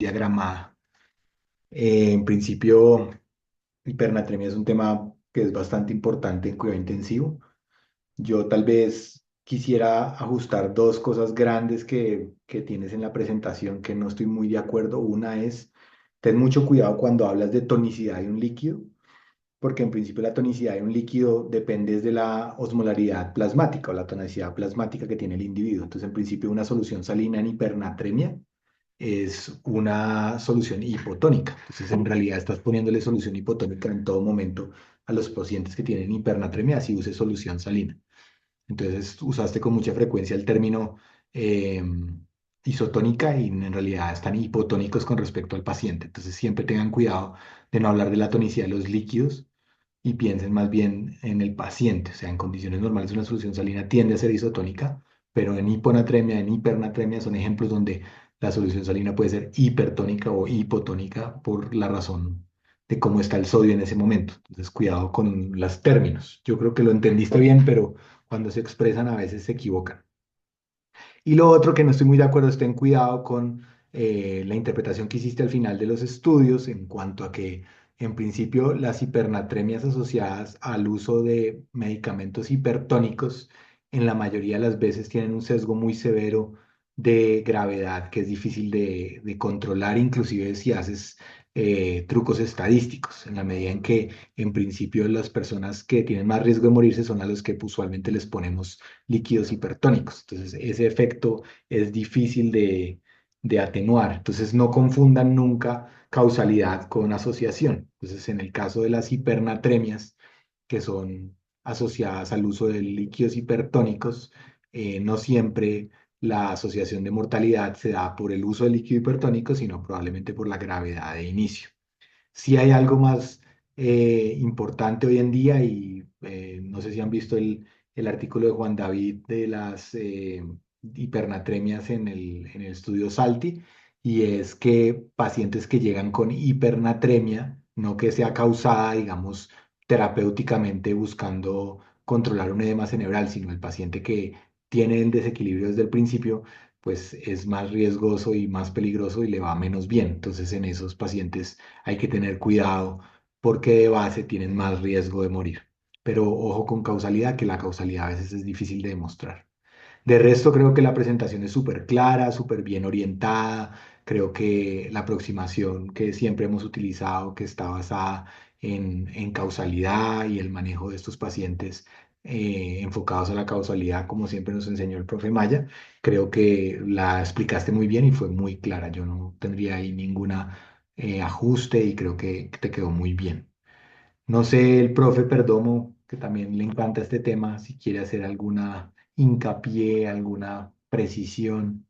diagramada. En principio, hipernatremia es un tema que es bastante importante en cuidado intensivo. Yo tal vez quisiera ajustar dos cosas grandes que tienes en la presentación que no estoy muy de acuerdo. Una es, ten mucho cuidado cuando hablas de tonicidad de un líquido, porque en principio la tonicidad de un líquido depende de la osmolaridad plasmática o la tonicidad plasmática que tiene el individuo. Entonces, en principio, una solución salina en hipernatremia es una solución hipotónica. Entonces, en realidad estás poniéndole solución hipotónica en todo momento a los pacientes que tienen hipernatremia, si uses solución salina. Entonces, usaste con mucha frecuencia el término eh, isotónica y en realidad están hipotónicos con respecto al paciente. Entonces, siempre tengan cuidado de no hablar de la tonicidad de los líquidos y piensen más bien en el paciente. O sea, en condiciones normales una solución salina tiende a ser isotónica, pero en hiponatremia, en hipernatremia son ejemplos donde la solución salina puede ser hipertónica o hipotónica por la razón de cómo está el sodio en ese momento. Entonces, cuidado con los términos. Yo creo que lo entendiste bien, pero cuando se expresan a veces se equivocan. Y lo otro que no estoy muy de acuerdo es ten cuidado con la interpretación que hiciste al final de los estudios en cuanto a que en principio las hipernatremias asociadas al uso de medicamentos hipertónicos en la mayoría de las veces tienen un sesgo muy severo de gravedad que es difícil de controlar, inclusive si haces trucos estadísticos, en la medida en que en principio las personas que tienen más riesgo de morirse son a los que usualmente les ponemos líquidos hipertónicos. Entonces, ese efecto es difícil de atenuar. Entonces, no confundan nunca causalidad con asociación. Entonces, en el caso de las hipernatremias, que son asociadas al uso de líquidos hipertónicos, no siempre la asociación de mortalidad se da por el uso de líquido hipertónico, sino probablemente por la gravedad de inicio. Si hay algo más importante hoy en día y no sé si han visto el artículo de Juan David de las hipernatremias en el estudio SALTI, y es que pacientes que llegan con hipernatremia, no que sea causada, digamos, terapéuticamente buscando controlar un edema cerebral, sino el paciente que tiene el desequilibrio desde el principio, pues es más riesgoso y más peligroso y le va menos bien. Entonces, en esos pacientes hay que tener cuidado porque de base tienen más riesgo de morir. Pero ojo con causalidad, que la causalidad a veces es difícil de demostrar. De resto, creo que la presentación es súper clara, súper bien orientada. Creo que la aproximación que siempre hemos utilizado, que está basada en causalidad y el manejo de estos pacientes enfocados a la causalidad, como siempre nos enseñó el profe Maya, creo que la explicaste muy bien y fue muy clara. Yo no tendría ahí ninguna ajuste y creo que te quedó muy bien. No sé, el profe Perdomo, que también le encanta este tema, si quiere hacer alguna hincapié, alguna precisión.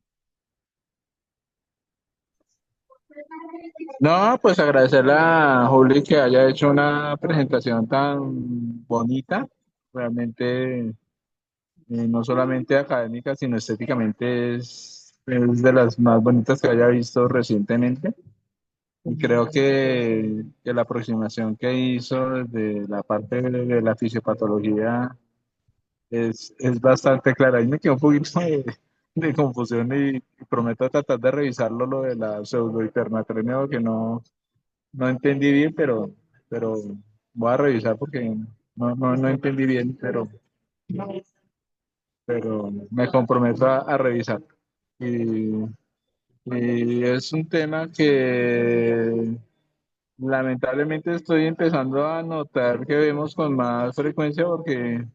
No, pues agradecerle a Juli que haya hecho una presentación tan bonita. Realmente, no solamente académica, sino estéticamente es de las más bonitas que haya visto recientemente. Y creo que la aproximación que hizo desde la parte de la fisiopatología es bastante clara. Ahí me quedó un poquito de confusión y prometo tratar de revisarlo lo de la pseudohipernatremia porque no entendí bien, pero voy a revisar porque no entendí bien, pero me comprometo a revisar. Y, y es un tema que lamentablemente estoy empezando a notar que vemos con más frecuencia porque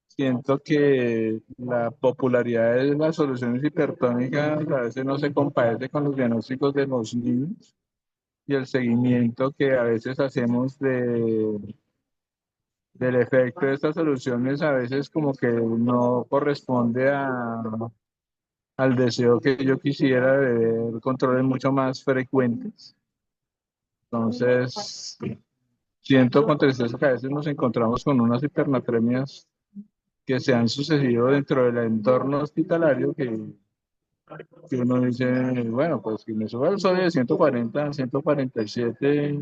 siento que la popularidad de las soluciones hipertónicas a veces no se compadece con los diagnósticos de los niños y el seguimiento que a veces hacemos del efecto de estas soluciones a veces como que no corresponde al deseo que yo quisiera de ver controles mucho más frecuentes. Entonces, siento con tristeza que a veces nos encontramos con unas hipernatremias que se han sucedido dentro del entorno hospitalario que uno dice, bueno, pues si me sube el sodio de 140 a 147,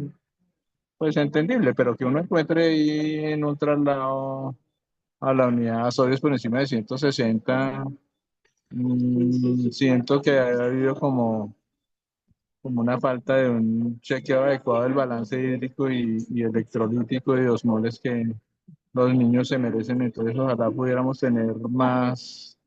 pues entendible, pero que uno encuentre ahí en un traslado a la unidad sodios por encima de 160, siento que ha habido como como una falta de un chequeo adecuado del balance hídrico y electrolítico y osmoles que los niños se merecen. Entonces, ojalá pudiéramos tener más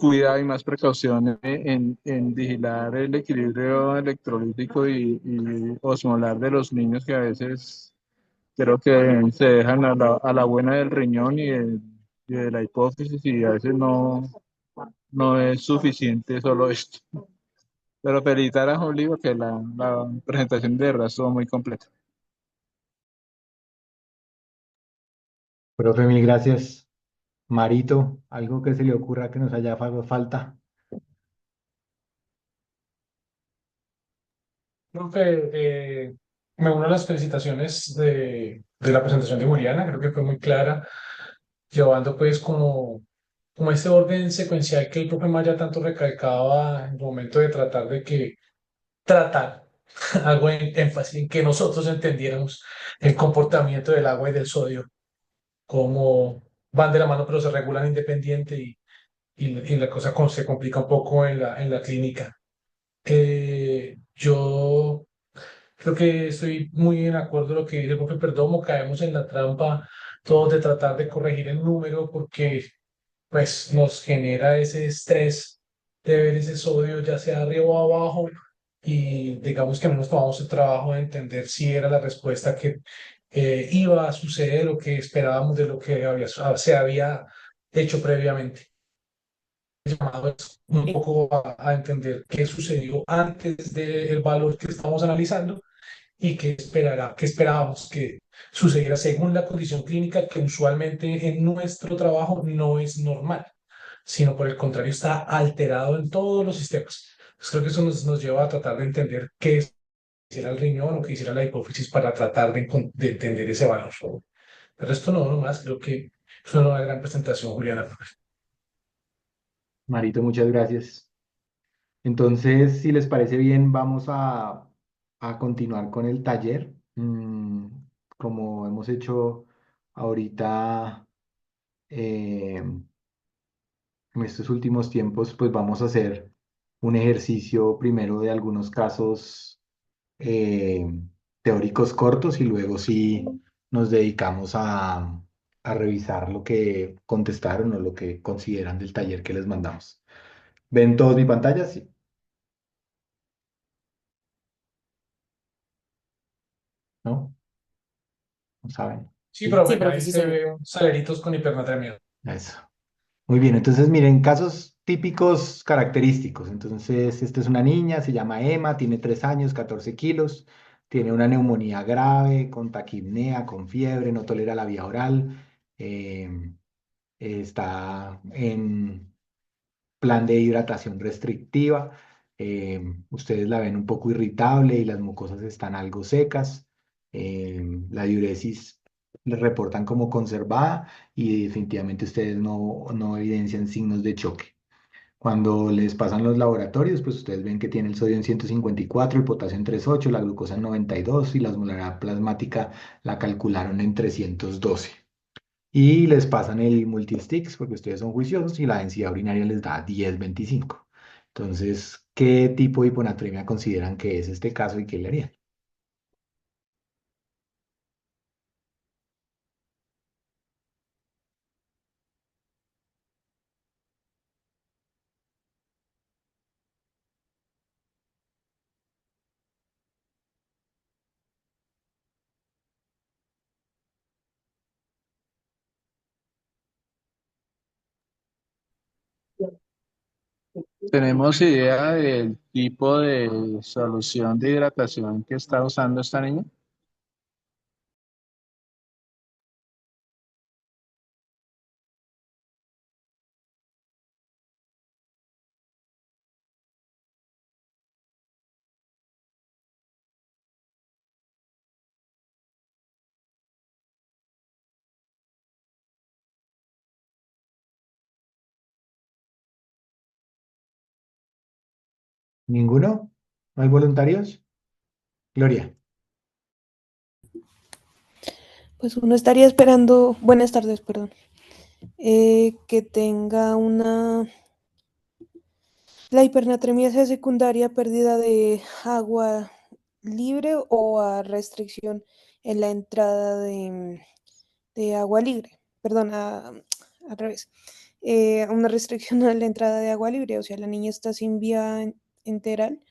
cuidado y más precaución en vigilar el equilibrio electrolítico y osmolar de los niños que a veces creo que se dejan a la buena del riñón y de la hipófisis y a veces no es suficiente solo esto. Pero felicitar a Juli porque la presentación de verdad estuvo muy completa. Profe, mil gracias. Marito, algo que se le ocurra que nos haya falta. Creo que me uno a las felicitaciones de la presentación de Juliana, creo que fue muy clara, llevando pues como este orden secuencial que el profe Maya tanto recalcaba en el momento de tratar de que tratar, hago énfasis en que nosotros entendiéramos el comportamiento del agua y del sodio, cómo van de la mano pero se regulan independiente y la cosa se complica un poco en la clínica. Yo creo que estoy muy en acuerdo con lo que dice el profe Perdomo. Caemos en la trampa todos de tratar de corregir el número porque pues nos genera ese estrés de ver ese sodio ya sea arriba o abajo y digamos que no nos tomamos el trabajo de entender si era la respuesta que iba a suceder o que esperábamos de lo que se había hecho previamente. Llamado es un poco a entender qué sucedió antes del valor que estamos analizando y qué esperábamos que sucediera según la condición clínica, que usualmente en nuestro trabajo no es normal, sino por el contrario está alterado en todos los sistemas. Pues creo que eso nos lleva a tratar de entender qué hiciera el riñón o qué hiciera la hipófisis para tratar de entender ese valor. Pero esto no, nomás, creo que es una gran presentación, Juliana. Marito, muchas gracias. Entonces, si les parece bien, vamos a continuar con el taller. Como hemos hecho ahorita en estos últimos tiempos, pues vamos a hacer un ejercicio primero de algunos casos eh, teóricos cortos y luego sí nos dedicamos a revisar lo que contestaron o lo que consideran del taller que les mandamos. ¿Ven todos mi pantalla? Sí. ¿No? ¿No saben? Sí, ¿Sí? profe, ahí se ve saleritos con hipernatremia. Eso. Muy bien, entonces miren, casos típicos característicos. Entonces, esta es una niña, se llama Emma, tiene 3 años, 14 kilos, tiene una neumonía grave, con taquipnea, con fiebre, no tolera la vía oral, eh, está en plan de hidratación restrictiva. Ustedes la ven un poco irritable y las mucosas están algo secas. La diuresis le reportan como conservada y definitivamente ustedes no evidencian signos de choque. Cuando les pasan los laboratorios, pues ustedes ven que tiene el sodio en 154, el potasio en 38, la glucosa en 92 y la osmolaridad plasmática la calcularon en 312. Y les pasan el multisticks porque ustedes son juiciosos y la densidad urinaria les da 10,25. Entonces, ¿qué tipo de hiponatremia consideran que es este caso y qué le harían? ¿Tenemos idea del tipo de solución de hidratación que está usando esta niña? ¿Ninguno? ¿No hay voluntarios? Gloria. Pues uno estaría esperando, buenas tardes, perdón, que tenga ¿La hipernatremia es secundaria a pérdida de agua libre o a restricción en la entrada de agua libre? Perdón, al revés. A una restricción a la entrada de agua libre, o sea, la niña está sin vía enteral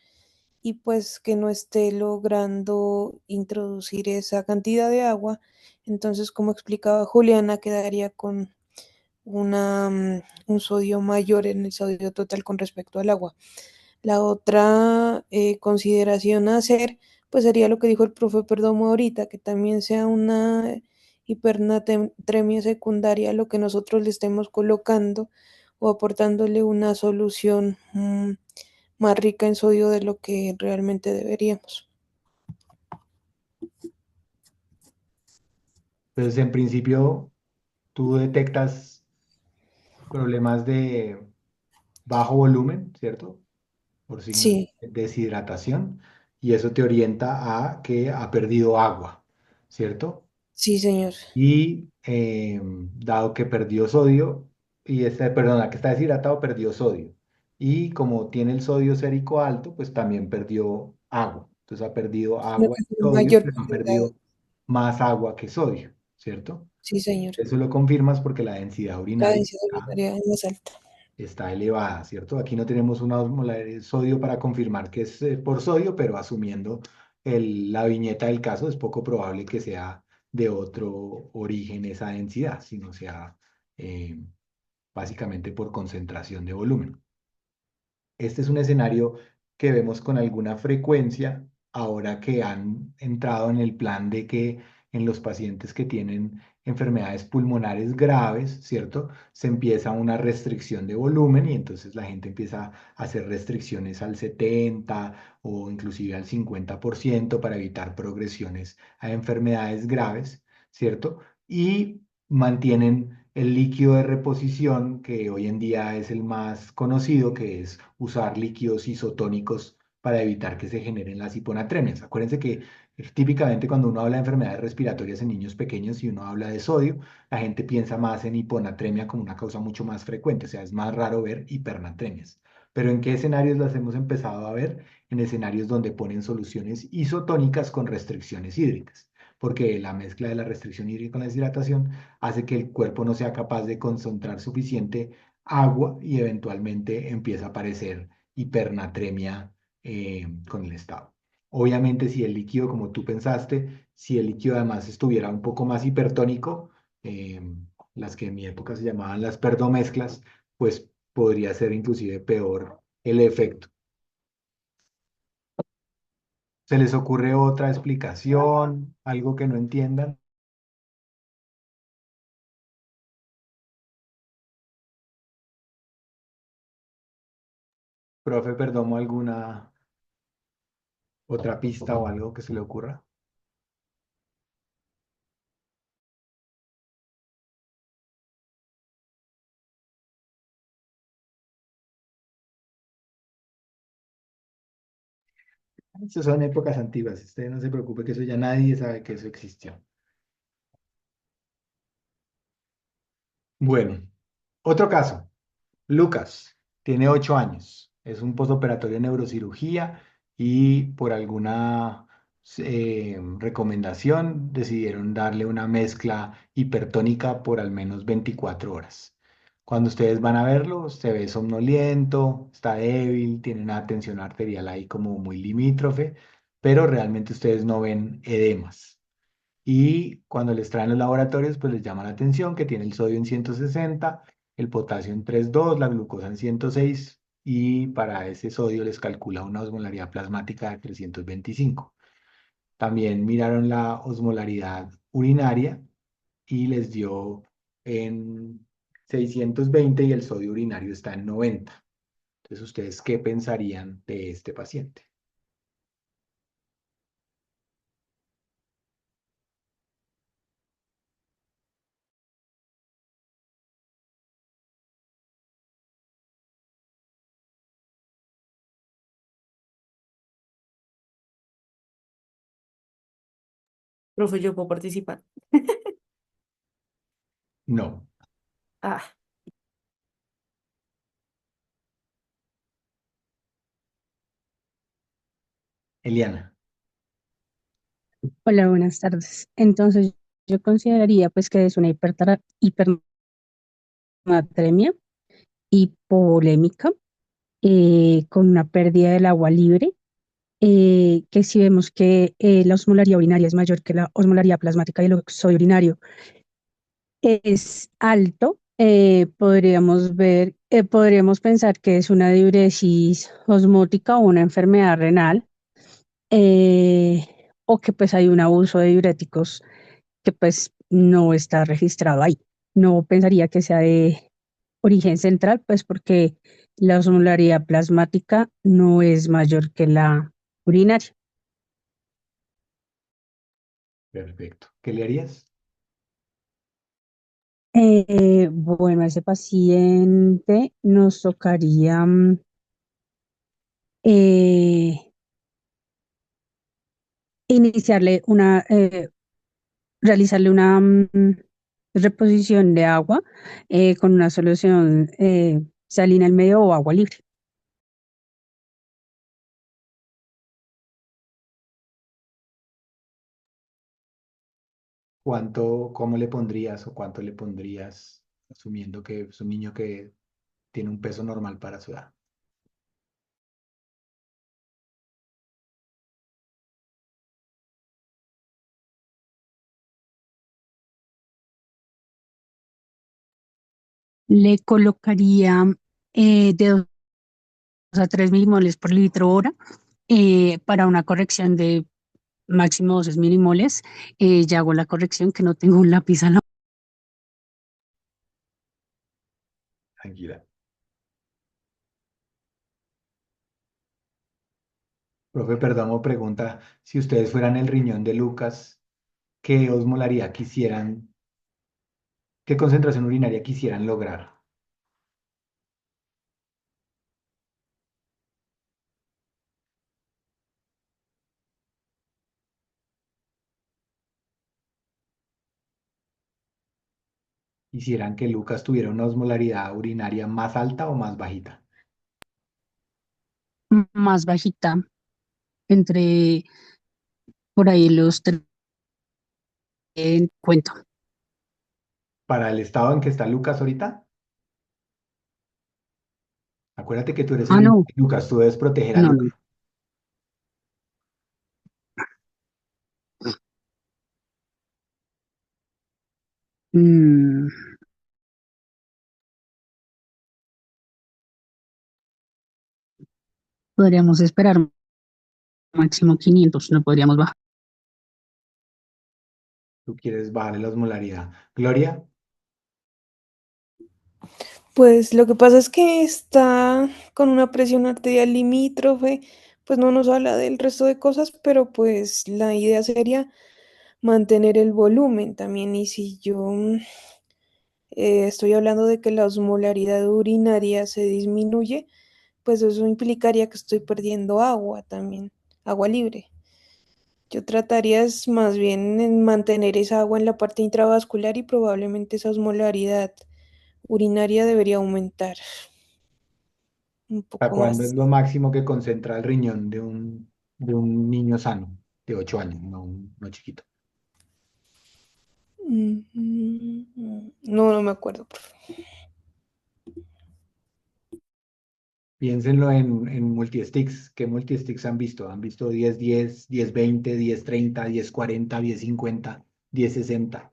y pues que no esté logrando introducir esa cantidad de agua. Entonces, como explicaba Juliana, quedaría con un sodio mayor en el sodio total con respecto al agua. La otra consideración a hacer, pues sería lo que dijo el profe Perdomo ahorita, que también sea una hipernatremia secundaria, lo que nosotros le estemos colocando o aportándole una solución más rica en sodio de lo que realmente deberíamos. Entonces, en principio, tú detectas problemas de bajo volumen, ¿cierto? Por signos Sí, de deshidratación, y eso te orienta a que ha perdido agua, ¿cierto? sí, señor. Y dado que perdió sodio, perdón, la que está deshidratado perdió sodio. Y como tiene el sodio sérico alto, pues también perdió agua. Entonces ha perdido Sino agua que y fue sodio, mayor pero ha cantidad. perdido más agua que sodio, ¿cierto? Sí, señor. Eso lo confirmas porque la densidad La urinaria densidad urinaria es más alta. está elevada, ¿cierto? Aquí no tenemos una osmolar de sodio para confirmar que es por sodio, pero asumiendo la viñeta del caso, es poco probable que sea de otro origen esa densidad, sino sea eh, básicamente por concentración de volumen. Este es un escenario que vemos con alguna frecuencia ahora que han entrado en el plan de que en los pacientes que tienen enfermedades pulmonares graves, ¿cierto? Se empieza una restricción de volumen y entonces la gente empieza a hacer restricciones al 70 o inclusive al 50% para evitar progresiones a enfermedades graves, ¿cierto? Y mantienen el líquido de reposición, que hoy en día es el más conocido, que es usar líquidos isotónicos para evitar que se generen las hiponatremias. Acuérdense que típicamente cuando uno habla de enfermedades respiratorias en niños pequeños y uno habla de sodio, la gente piensa más en hiponatremia como una causa mucho más frecuente, o sea, es más raro ver hipernatremias. Pero ¿en qué escenarios las hemos empezado a ver? En escenarios donde ponen soluciones isotónicas con restricciones hídricas, porque la mezcla de la restricción hídrica con la deshidratación hace que el cuerpo no sea capaz de concentrar suficiente agua y eventualmente empieza a aparecer hipernatremia con el estado. Obviamente, si el líquido, como tú pensaste, si el líquido además estuviera un poco más hipertónico, eh, las que en mi época se llamaban las perdomezclas, pues podría ser inclusive peor el efecto. ¿Se les ocurre otra explicación, algo que no entiendan? Profe, perdón, ¿alguna otra pista o algo que se le ocurra? Estas son épocas antiguas. Usted no se preocupe que eso ya nadie sabe que eso existió. Bueno, otro caso. Lucas tiene 8 años. Es un postoperatorio de neurocirugía y por alguna recomendación decidieron darle una mezcla hipertónica por al menos 24 horas. Cuando ustedes van a verlo, se ve somnoliento, está débil, tiene una tensión arterial ahí como muy limítrofe, pero realmente ustedes no ven edemas. Y cuando les traen los laboratorios, pues les llama la atención que tiene el sodio en 160, el potasio en 3,2, la glucosa en 106 y para ese sodio les calcula una osmolaridad plasmática de 325. También miraron la osmolaridad urinaria y les dio en 620 y el sodio urinario está en 90. Entonces, ¿ustedes qué pensarían de este paciente? Profe, yo puedo participar. No. Ah, Eliana, Hola, buenas tardes. Entonces, yo consideraría pues que es una hipernatremia hipovolémica con una pérdida del agua libre, que si vemos que la osmolaridad urinaria es mayor que la osmolaridad plasmática y el oxoide urinario es alto, podríamos pensar que es una diuresis osmótica o una enfermedad renal, eh, o que pues hay un abuso de diuréticos que pues no está registrado ahí. No pensaría que sea de origen central, pues porque la osmolaridad plasmática no es mayor que la urinaria. perfecto. ¿Qué le harías? Bueno, a ese paciente nos tocaría eh, iniciarle realizarle una reposición de agua con una solución salina al medio o agua libre. ¿Cómo le pondrías o cuánto le pondrías, asumiendo que es un niño que tiene un peso normal para su edad? Le colocaría de 2 a 3 milimoles por litro hora para una corrección de máximo 12 milimoles. Ya hago la corrección que no tengo un lápiz a la. Tranquila. Profe Perdomo pregunta, si ustedes fueran el riñón de Lucas, ¿qué osmolaridad quisieran, qué concentración urinaria quisieran lograr? ¿Quisieran que Lucas tuviera una osmolaridad urinaria más alta o más bajita? Más bajita, entre por ahí los 3 cuento. Para el estado en que está Lucas ahorita, acuérdate que tú eres el Ah, riñón no, de Lucas, tú debes proteger a no, Lucas. no. Mm, podríamos esperar máximo 500, no podríamos bajar. Tú quieres bajarle la osmolaridad. Gloria, Pues lo que pasa es que está con una presión arterial limítrofe, pues no nos habla del resto de cosas, pero pues la idea sería mantener el volumen también. Y si yo estoy hablando de que la osmolaridad urinaria se disminuye, pues eso implicaría que estoy perdiendo agua también, agua libre. Yo trataría es más bien en mantener esa agua en la parte intravascular y probablemente esa osmolaridad urinaria debería aumentar un ¿hasta poco cuándo es más. lo máximo que concentra el riñón de un niño sano de 8 años, no chiquito? No, no me acuerdo, profe. Piénsenlo en multisticks. ¿Qué multisticks han visto? ¿Han visto 10-10, 10-20, 10-30, 10-40, 10-50, 10-60?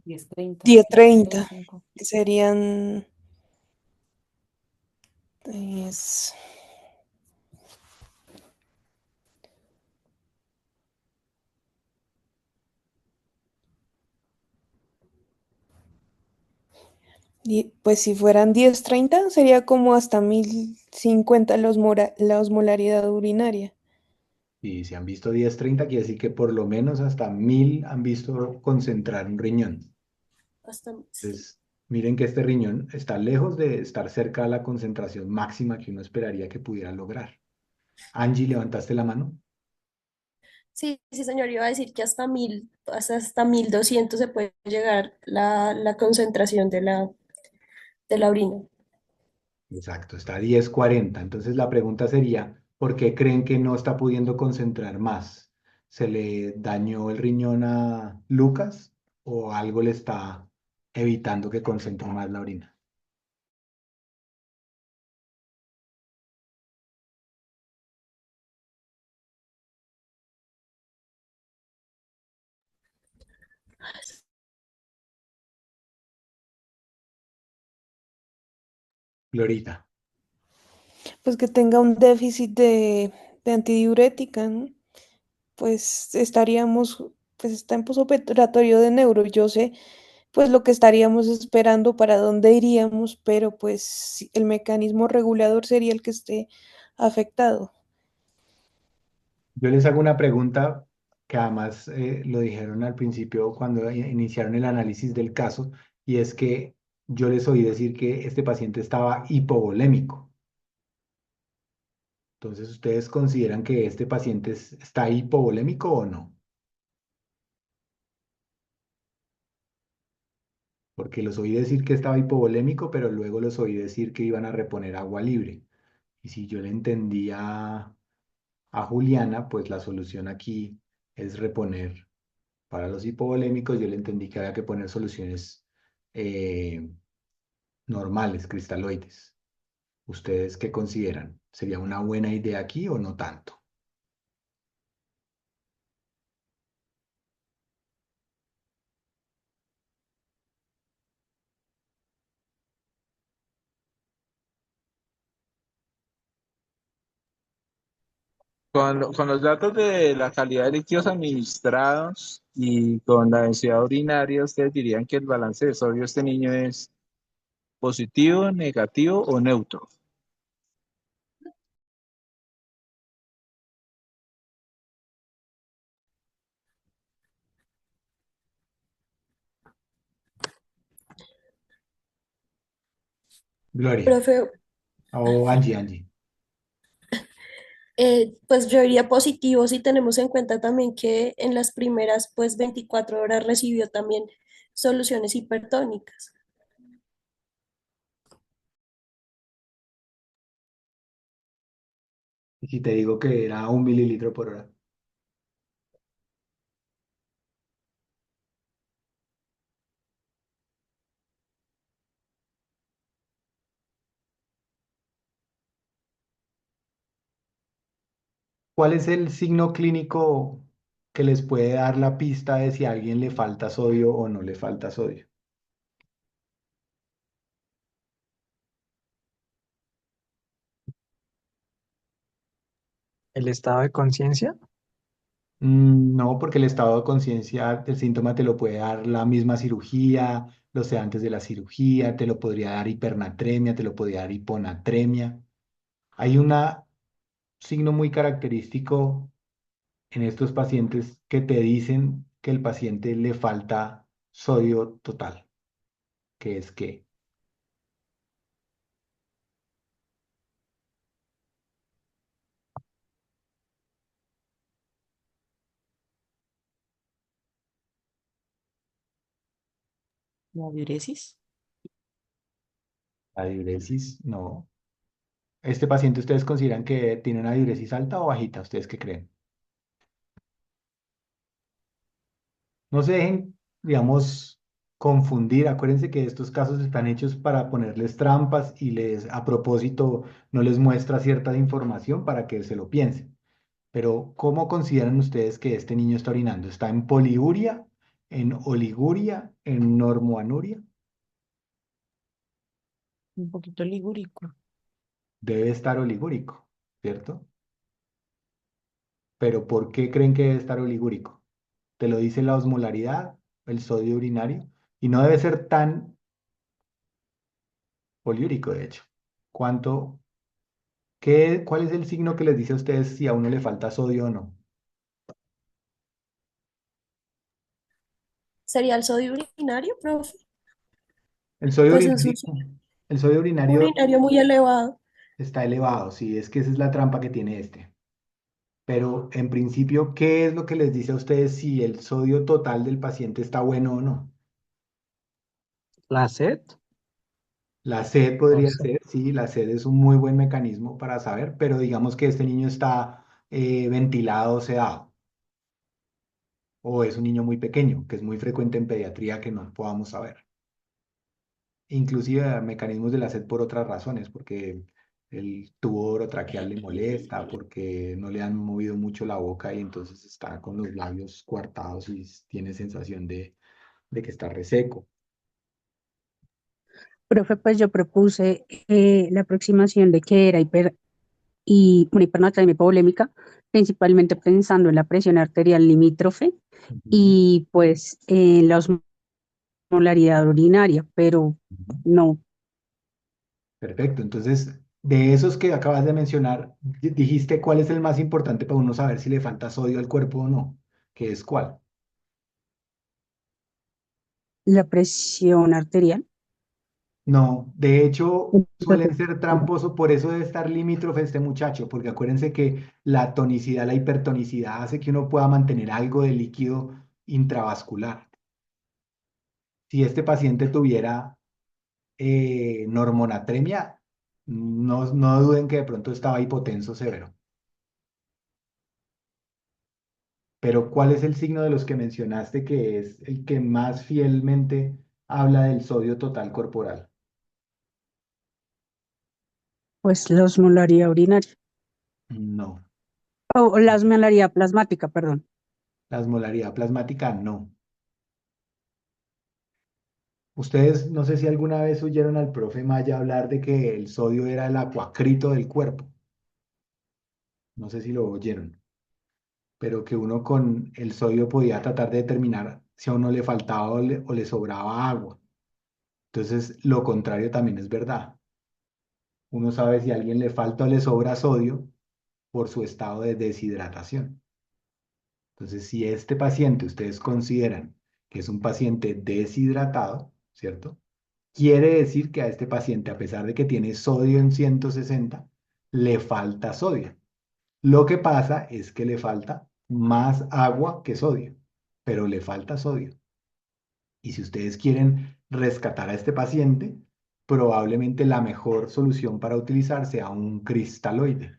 10:30, 10-30, 35. que serían es, pues si fueran 10-30 sería como hasta 1050 la osmolaridad urinaria. Y si han visto 10-30, quiere decir que por lo menos hasta 1000 han visto concentrar un riñón. Hasta, sí. Entonces, miren que este riñón está lejos de estar cerca de la concentración máxima que uno esperaría que pudiera lograr. Angie, ¿levantaste la mano? Sí, sí, señor, iba a decir que hasta 1000, hasta 1200 se puede llegar la concentración de la orina. Exacto, está 10:40. Entonces la pregunta sería, ¿por qué creen que no está pudiendo concentrar más? ¿Se le dañó el riñón a Lucas o algo le está evitando que concentre más la orina? Glorita. Pues que tenga un déficit de antidiurética, ¿no? Pues estaríamos, pues está en posoperatorio de neuro. Yo sé, pues lo que estaríamos esperando, para dónde iríamos, pero pues sí, el mecanismo regulador sería el que esté afectado. Yo les hago una pregunta que además lo dijeron al principio cuando iniciaron el análisis del caso, y es que yo les oí decir que este paciente estaba hipovolémico. Entonces, ¿ustedes consideran que este paciente está hipovolémico o no? Porque los oí decir que estaba hipovolémico, pero luego los oí decir que iban a reponer agua libre. Y si yo le entendía a Juliana, pues la solución aquí es reponer. Para los hipovolémicos, yo le entendí que había que poner soluciones eh, normales, cristaloides. ¿Ustedes qué consideran? ¿Sería una buena idea aquí o no tanto? Con los datos de la calidad de líquidos administrados y con la densidad urinaria, ¿ustedes dirían que el balance de sodio de este niño es positivo, negativo o neutro? Gloria. Profe, O Angie. pues yo diría positivo si tenemos en cuenta también que en las primeras pues 24 horas recibió también soluciones hipertónicas. Y si te digo que era 1 ml/h. ¿Cuál es el signo clínico que les puede dar la pista de si a alguien le falta sodio o no le falta sodio? ¿El estado de conciencia? No, porque el estado de conciencia, el síntoma te lo puede dar la misma cirugía, los sedantes de la cirugía, te lo podría dar hipernatremia, te lo podría dar hiponatremia. Hay un signo muy característico en estos pacientes que te dicen que el paciente le falta sodio total, que es que La diuresis. la diuresis, no. ¿Este paciente ustedes consideran que tiene una diuresis alta o bajita? ¿Ustedes qué creen? No se dejen, digamos, confundir. Acuérdense que estos casos están hechos para ponerles trampas y a propósito, no les muestra cierta información para que se lo piensen. Pero, ¿cómo consideran ustedes que este niño está orinando? ¿Está en poliuria, en oliguria, en normoanuria? Un poquito ligúrico. Debe estar oligúrico, ¿cierto? Pero ¿por qué creen que debe estar oligúrico? Te lo dice la osmolaridad, el sodio urinario, y no debe ser tan poliúrico, de hecho. ¿Cuánto, cuál es el signo que les dice a ustedes si a uno le falta sodio o no? ¿Sería el sodio urinario, profe? El sodio Pues es un urinario, el sodio urinario urinario muy elevado. está elevado, sí, es que esa es la trampa que tiene este. Pero en principio, ¿qué es lo que les dice a ustedes si el sodio total del paciente está bueno o no? ¿La sed? La sed No podría sé. ser, sí, la sed es un muy buen mecanismo para saber, pero digamos que este niño está ventilado o sedado, o es un niño muy pequeño, que es muy frecuente en pediatría que no podamos saber. Inclusive mecanismos de la sed por otras razones, porque el tubo orotraqueal le molesta, porque no le han movido mucho la boca y entonces está con los labios coartados y tiene sensación de que está reseco. Profe, pues yo propuse la aproximación de que era y una hipernatremia hipovolémica, principalmente pensando en la presión arterial limítrofe Ujú, y pues en la osmolaridad urinaria, pero ujú. no, Perfecto. Entonces, de esos que acabas de mencionar, dijiste cuál es el más importante para uno saber si le falta sodio al cuerpo o no, que es cuál. la presión arterial. No, de hecho, suelen Entonces, ser tramposos, por eso debe estar limítrofe este muchacho, porque acuérdense que la tonicidad, la hipertonicidad hace que uno pueda mantener algo de líquido intravascular. Si este paciente tuviera normonatremia, no duden que de pronto estaba hipotenso severo. Pero ¿cuál es el signo de los que mencionaste que es el que más fielmente habla del sodio total corporal? pues la osmolaridad urinaria, No. o la osmolaridad plasmática, perdón. La osmolaridad plasmática, no. Ustedes, no sé si alguna vez oyeron al profe Maya hablar de que el sodio era el acuacrito del cuerpo. No sé si lo oyeron, pero que uno con el sodio podía tratar de determinar si a uno le faltaba o le sobraba agua. Entonces, lo contrario también es verdad. Uno sabe si a alguien le falta o le sobra sodio por su estado de deshidratación. Entonces, si este paciente ustedes consideran que es un paciente deshidratado, ¿cierto? Quiere decir que a este paciente, a pesar de que tiene sodio en 160, le falta sodio. Lo que pasa es que le falta más agua que sodio, pero le falta sodio. Y si ustedes quieren rescatar a este paciente, probablemente la mejor solución para utilizar sea un cristaloide.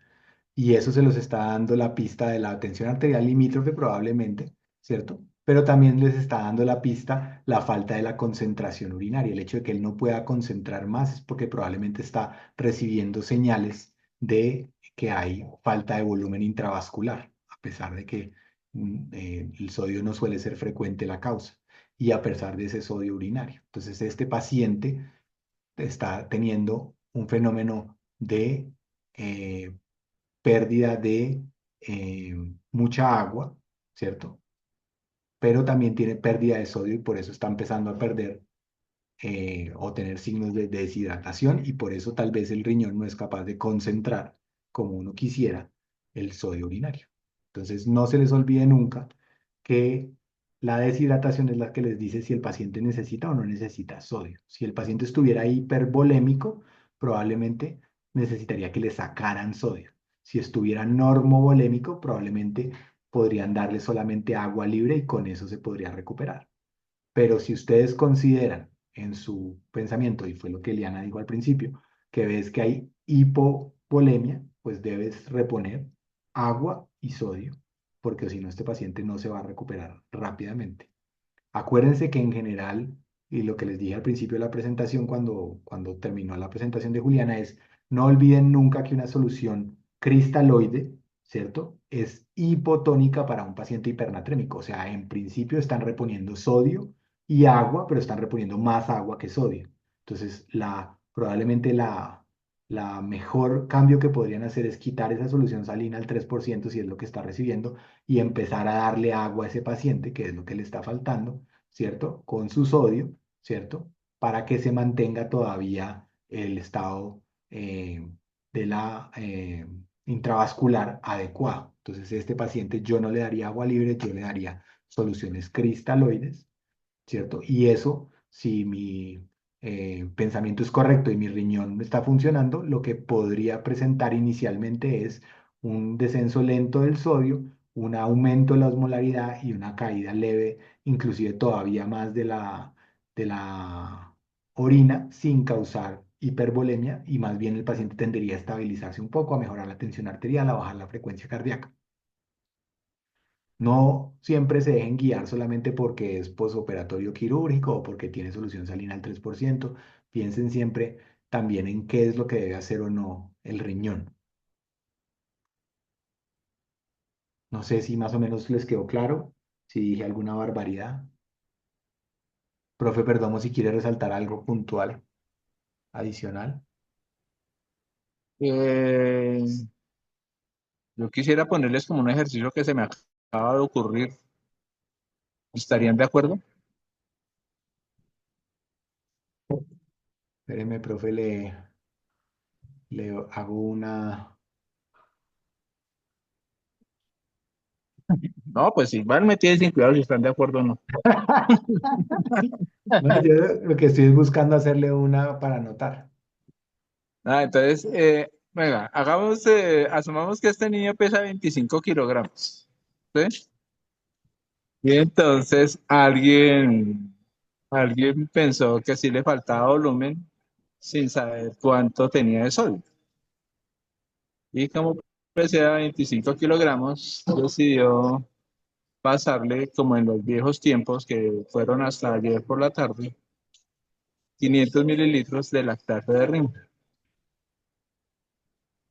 Y eso se los está dando la pista de la tensión arterial limítrofe probablemente, ¿cierto? Pero también les está dando la pista la falta de la concentración urinaria. El hecho de que él no pueda concentrar más es porque probablemente está recibiendo señales de que hay falta de volumen intravascular, a pesar de que el sodio no suele ser frecuente la causa y a pesar de ese sodio urinario. Entonces, este paciente está teniendo un fenómeno de eh, pérdida de eh, mucha agua, ¿cierto? Pero también tiene pérdida de sodio y por eso está empezando a perder o tener signos de deshidratación y por eso tal vez el riñón no es capaz de concentrar como uno quisiera el sodio urinario. Entonces, no se les olvide nunca que la deshidratación es la que les dice si el paciente necesita o no necesita sodio. Si el paciente estuviera hipervolémico, probablemente necesitaría que le sacaran sodio. Si estuviera normovolémico, probablemente podrían darle solamente agua libre y con eso se podría recuperar. Pero si ustedes consideran en su pensamiento, y fue lo que Eliana dijo al principio, que ves que hay hipovolemia, pues debes reponer agua y sodio, porque si no, este paciente no se va a recuperar rápidamente. Acuérdense que en general, y lo que les dije al principio de la presentación, cuando terminó la presentación de Juliana, es no olviden nunca que una solución cristaloide, ¿cierto? Es hipotónica para un paciente hipernatrémico. O sea, en principio están reponiendo sodio y agua, pero están reponiendo más agua que sodio. Entonces, probablemente la mejor cambio que podrían hacer es quitar esa solución salina al 3% si es lo que está recibiendo y empezar a darle agua a ese paciente, que es lo que le está faltando, ¿cierto? Con su sodio, ¿cierto? Para que se mantenga todavía el estado de la intravascular adecuado. Entonces, este paciente yo no le daría agua libre, yo le daría soluciones cristaloides, ¿cierto? Y eso, si mi pensamiento es correcto y mi riñón está funcionando, lo que podría presentar inicialmente es un descenso lento del sodio, un aumento de la osmolaridad y una caída leve, inclusive todavía más de la orina, sin causar hipervolemia y más bien el paciente tendería a estabilizarse un poco, a mejorar la tensión arterial, a bajar la frecuencia cardíaca. No siempre se dejen guiar solamente porque es posoperatorio quirúrgico o porque tiene solución salina al 3%. Piensen siempre también en qué es lo que debe hacer o no el riñón. No sé si más o menos les quedó claro, si dije alguna barbaridad. Profe Perdomo, si quiere resaltar algo puntual, adicional. Eh, yo quisiera ponerles como un ejercicio que se me acaba de ocurrir. ¿Estarían de acuerdo? Espéreme, profe, le hago una... No, pues igual me tienen sin cuidado si están de acuerdo o no. No, yo lo que estoy es buscando hacerle una para anotar. Entonces, venga, asumamos que este niño pesa 25 kilogramos. ¿Sí? Y entonces alguien pensó que sí le faltaba volumen sin saber cuánto tenía de sodio. Y como pesaba 25 kilogramos, decidió pasarle, como en los viejos tiempos que fueron hasta ayer por la tarde, 500 mililitros de lactato de rin.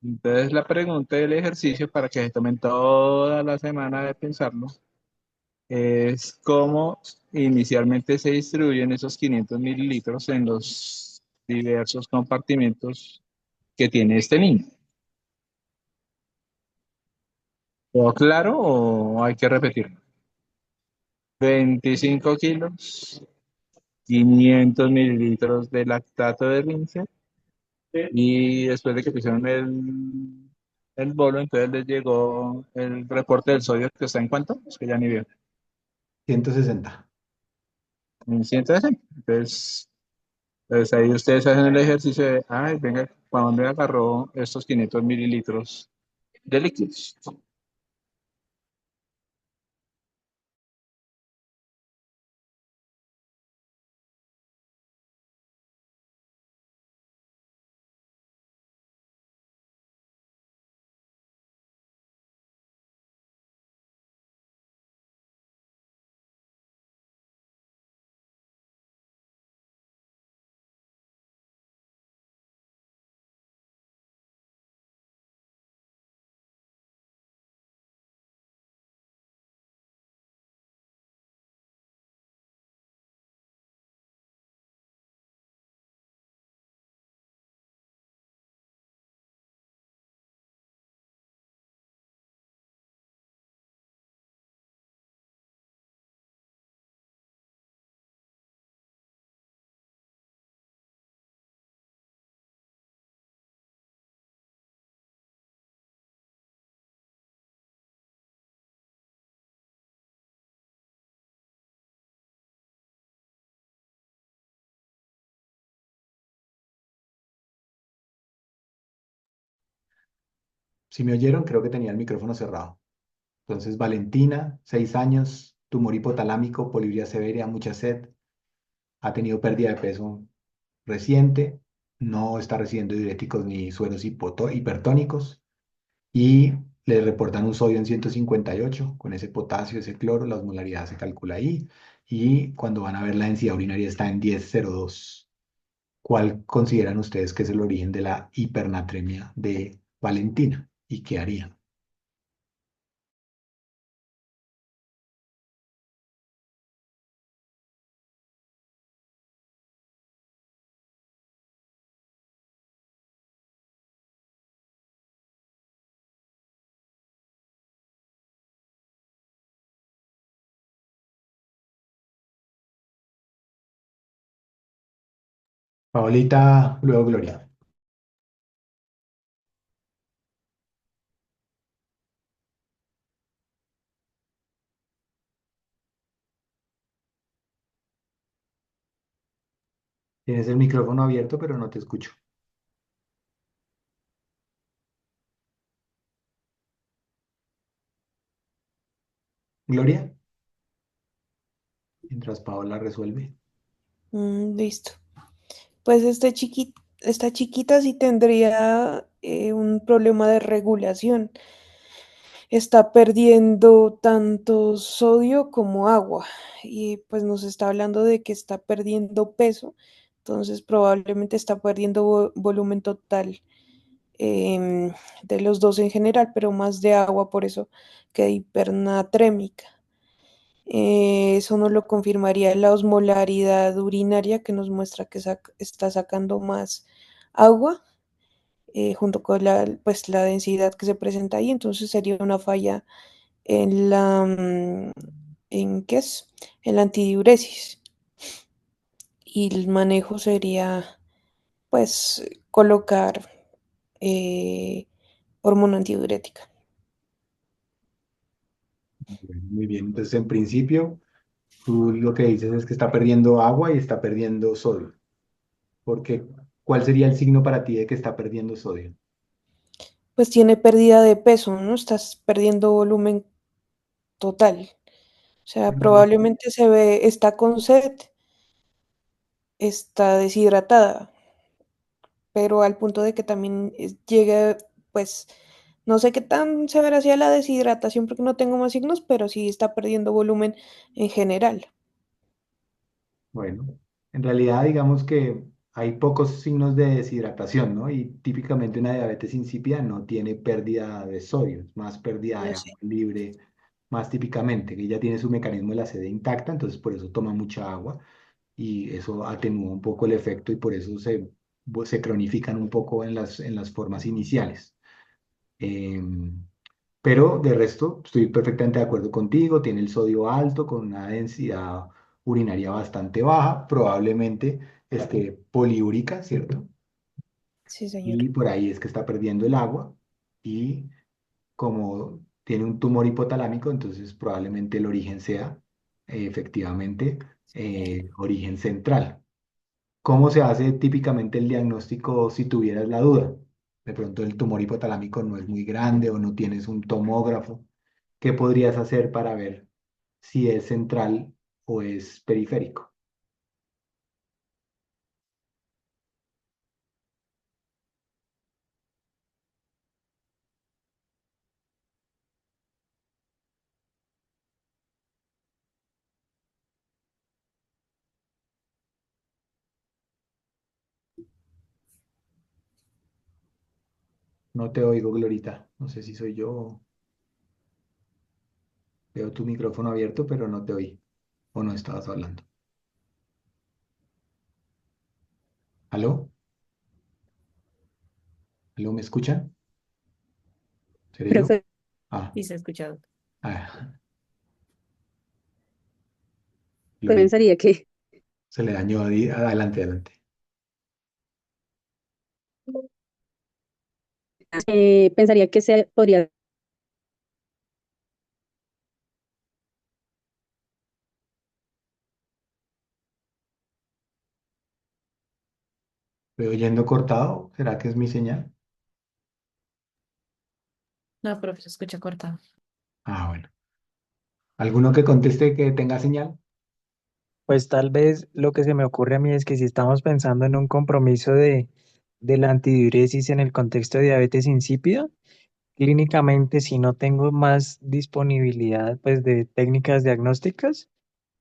Entonces la pregunta del ejercicio para que se tomen toda la semana de pensarlo es cómo inicialmente se distribuyen esos 500 mililitros en los diversos compartimentos que tiene este niño. ¿Todo claro o hay que repetirlo? 25 kilos, 500 mililitros de lactato de rince y después de que pusieron el bolo, entonces les llegó el reporte del sodio que está en cuánto, es que ya ni veo, 160. en 160. Entonces ahí ustedes hacen el ejercicio de, ay, venga, ¿para dónde agarró estos 500 mililitros de líquidos? Si me oyeron, creo que tenía el micrófono cerrado. Entonces, Valentina, 6 años, tumor hipotalámico, poliuria severa, mucha sed, ha tenido pérdida de peso reciente, no está recibiendo diuréticos ni sueros hipertónicos y le reportan un sodio en 158 con ese potasio, ese cloro, la osmolaridad se calcula ahí y cuando van a ver la densidad urinaria está en 10,02. ¿Cuál consideran ustedes que es el origen de la hipernatremia de Valentina y qué harían? Paolita, luego Gloria. Tienes el micrófono abierto, pero no te escucho. Gloria, mientras Paola resuelve. Listo. Pues este chiquito esta chiquita sí tendría un problema de regulación. Está perdiendo tanto sodio como agua y pues nos está hablando de que está perdiendo peso, entonces probablemente está perdiendo volumen total de los dos en general, pero más de agua, por eso que hipernatrémica. Eso nos lo confirmaría la osmolaridad urinaria que nos muestra que está sacando más agua junto con pues, la densidad que se presenta ahí, entonces sería una falla en ¿en qué es? En la antidiuresis. Y el manejo sería, pues, colocar eh, hormona antidiurética. Bueno, muy bien, entonces en principio tú lo que dices es que está perdiendo agua y está perdiendo sodio. Porque, ¿cuál sería el signo para ti de que está perdiendo sodio? Pues tiene pérdida de peso, ¿no? Estás perdiendo volumen total. O sea, probablemente se ve, está con sed, está deshidratada, pero al punto de que también llegue, pues, no sé qué tan severa sea la deshidratación porque no tengo más signos, pero sí está perdiendo volumen en general. Bueno, en realidad digamos que hay pocos signos de deshidratación, ¿no? Y típicamente una diabetes insípida no tiene pérdida de sodio, es más pérdida Yo de sé. agua libre, más típicamente, que ella tiene su mecanismo de la sed intacta, entonces por eso toma mucha agua y eso atenúa un poco el efecto y por eso se cronifican un poco en las formas iniciales. Em, pero de resto, estoy perfectamente de acuerdo contigo, tiene el sodio alto con una densidad urinaria bastante baja, probablemente esté poliúrica, ¿cierto? Sí, señor. Y por ahí es que está perdiendo el agua y como tiene un tumor hipotalámico, entonces probablemente el origen sea efectivamente origen central. ¿Cómo se hace típicamente el diagnóstico si tuvieras la duda? De pronto el tumor hipotalámico no es muy grande o no tienes un tomógrafo. ¿Qué podrías hacer para ver si es central o es periférico? No te oigo, Glorita. No sé si soy yo. Veo tu micrófono abierto, pero no te oí. ¿O no estabas hablando? ¿Aló? ¿Aló? ¿Me escuchan? ¿Seré yo? Profe, Ah, sí se ha escuchado. ah, Pues Glorita. pensaría que, Se le dañó. Adelante, adelante. pensaría que se podría, ¿Estoy oyendo cortado? ¿Será que es mi señal? No, profe, se escucha cortado. Ah, bueno. ¿Alguno que conteste que tenga señal? Pues tal vez lo que se me ocurre a mí es que si estamos pensando en un compromiso de la antidiuresis en el contexto de diabetes insípida, clínicamente si no tengo más disponibilidad pues de técnicas diagnósticas,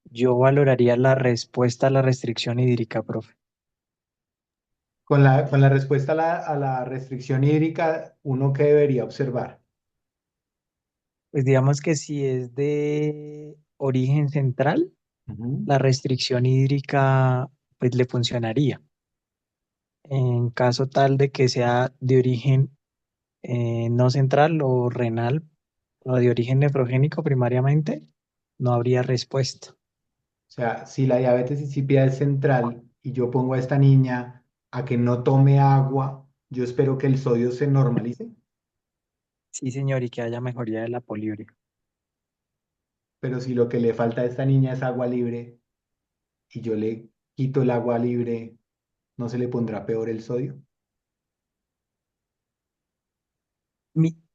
yo valoraría la respuesta a la restricción hídrica, profe. Con la respuesta a la restricción hídrica, ¿uno qué debería observar? Pues digamos que si es de origen central, Ujú. la restricción hídrica pues le funcionaría. En caso tal de que sea de origen no central o renal o de origen nefrogénico primariamente, no habría respuesta. O sea, si la diabetes insípida es central y yo pongo a esta niña a que no tome agua, yo espero que el sodio se normalice, Sí, señor, y que haya mejoría de la poliuria. pero si lo que le falta a esta niña es agua libre y yo le quito el agua libre, ¿no se le pondrá peor el sodio?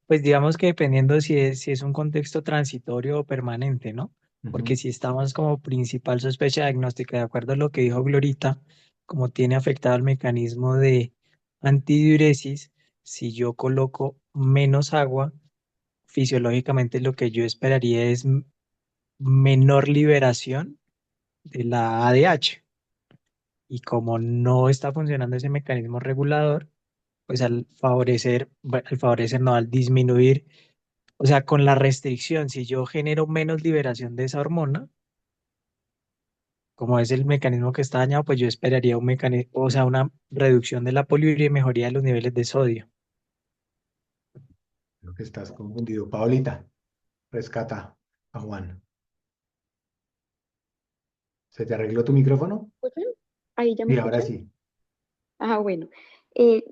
Pues digamos que dependiendo si es un contexto transitorio o permanente, ¿no? Ujú. Porque si estamos como principal sospecha diagnóstica, de acuerdo a lo que dijo Glorita, como tiene afectado el mecanismo de antidiuresis, si yo coloco menos agua, fisiológicamente lo que yo esperaría es menor liberación de la ADH. Y como no está funcionando ese mecanismo regulador, pues al favorecer, no, al disminuir, o sea, con la restricción, si yo genero menos liberación de esa hormona, como es el mecanismo que está dañado, pues yo esperaría un mecanismo, o sea, una reducción de la poliuria y mejoría de los niveles de sodio. Creo que estás confundido. Paolita, rescata a Juan. ¿Se te arregló tu micrófono? ¿Escuchan? ¿Ahí ya me Sí, ahora escuchan? sí. Ah, bueno.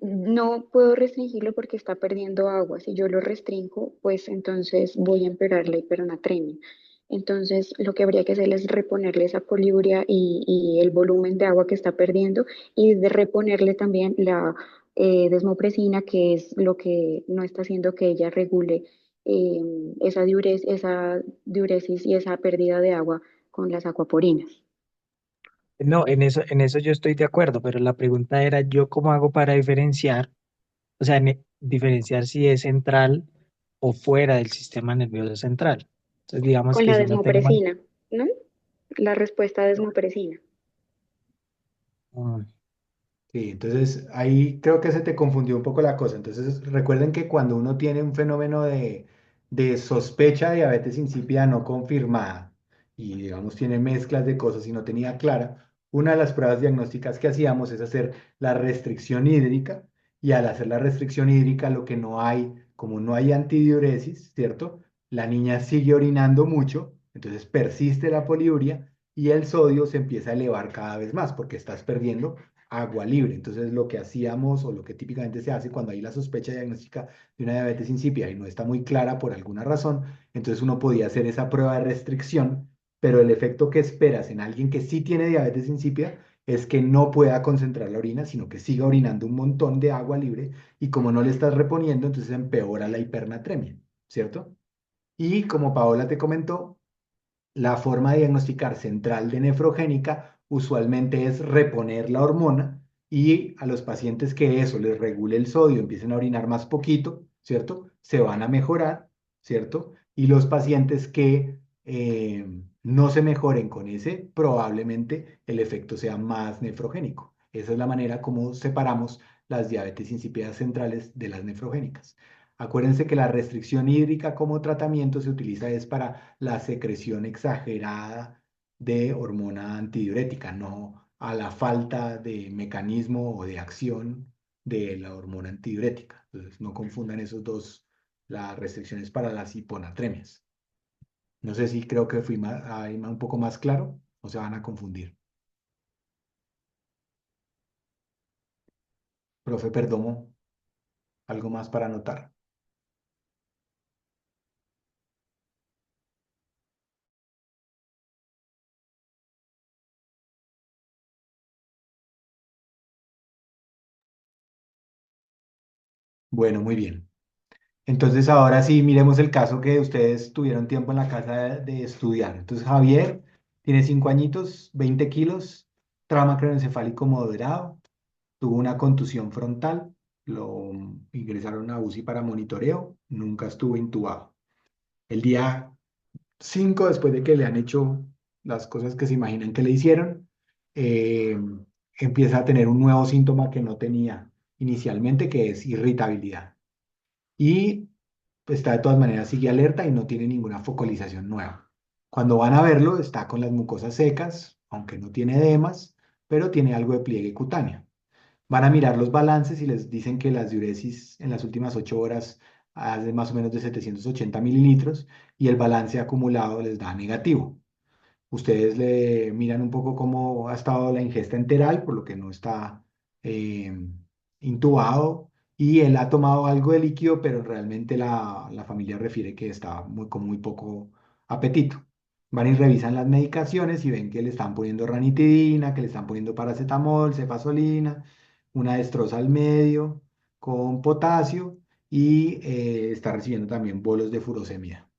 No puedo restringirlo porque está perdiendo agua. Si yo lo restringo, pues entonces voy a empeorar la hipernatremia. Entonces, lo que habría que hacer es reponerle esa poliuria y el volumen de agua que está perdiendo y de reponerle también la desmopresina, que es lo que no está haciendo que ella regule eh, esa diuresis y esa pérdida de agua con las acuaporinas. No, en eso yo estoy de acuerdo, pero la pregunta era, ¿yo cómo hago para diferenciar? O sea, diferenciar si es central o fuera del sistema nervioso central. Entonces, digamos Con que la si no tengo... desmopresina, ¿no? La respuesta a desmopresina. Mm, Sí, entonces ahí creo que se te confundió un poco la cosa. Entonces recuerden que cuando uno tiene un fenómeno de sospecha de diabetes insípida no confirmada y digamos tiene mezclas de cosas y no tenía clara, una de las pruebas diagnósticas que hacíamos es hacer la restricción hídrica y al hacer la restricción hídrica lo que no hay, como no hay antidiuresis, ¿cierto? La niña sigue orinando mucho, entonces persiste la poliuria y el sodio se empieza a elevar cada vez más porque estás perdiendo agua libre. Entonces, lo que hacíamos o lo que típicamente se hace cuando hay la sospecha diagnóstica de una diabetes insípida y no está muy clara por alguna razón, entonces uno podía hacer esa prueba de restricción, pero el efecto que esperas en alguien que sí tiene diabetes insípida es que no pueda concentrar la orina, sino que siga orinando un montón de agua libre y como no le estás reponiendo, entonces empeora la hipernatremia, ¿cierto? Y como Paola te comentó, la forma de diagnosticar central de nefrogénica usualmente es reponer la hormona y a los pacientes que eso les regule el sodio, empiecen a orinar más poquito, ¿cierto? Se van a mejorar, ¿cierto? Y los pacientes que no se mejoren con ese, probablemente el efecto sea más nefrogénico. Esa es la manera como separamos las diabetes insípidas centrales de las nefrogénicas. Acuérdense que la restricción hídrica como tratamiento se utiliza es para la secreción exagerada de hormona antidiurética, no a la falta de mecanismo o de acción de la hormona antidiurética. Entonces, no confundan esos dos, las restricciones para las hiponatremias. No sé si creo que fui ahí un poco más claro o se van a confundir. Profe Perdomo, ¿algo más para anotar? Bueno, muy bien. Entonces, ahora sí, miremos el caso que ustedes tuvieron tiempo en la casa de estudiar. Entonces, Javier tiene 5 añitos, 20 kilos, trauma craneoencefálico moderado, tuvo una contusión frontal, lo ingresaron a UCI para monitoreo, nunca estuvo intubado. El día 5, después de que le han hecho las cosas que se imaginan que le hicieron, eh, empieza a tener un nuevo síntoma que no tenía inicialmente, que es irritabilidad. Y está de todas maneras, sigue alerta y no tiene ninguna focalización nueva. Cuando van a verlo, está con las mucosas secas, aunque no tiene edemas, pero tiene algo de pliegue cutáneo. Van a mirar los balances y les dicen que las diuresis en las últimas 8 horas hace más o menos de 780 mililitros y el balance acumulado les da negativo. Ustedes le miran un poco cómo ha estado la ingesta enteral, por lo que no está eh, intubado, y él ha tomado algo de líquido, pero realmente la familia refiere que está con muy poco apetito. Van y revisan las medicaciones y ven que le están poniendo ranitidina, que le están poniendo paracetamol, cefazolina, una destroza al medio con potasio y está recibiendo también bolos de furosemida.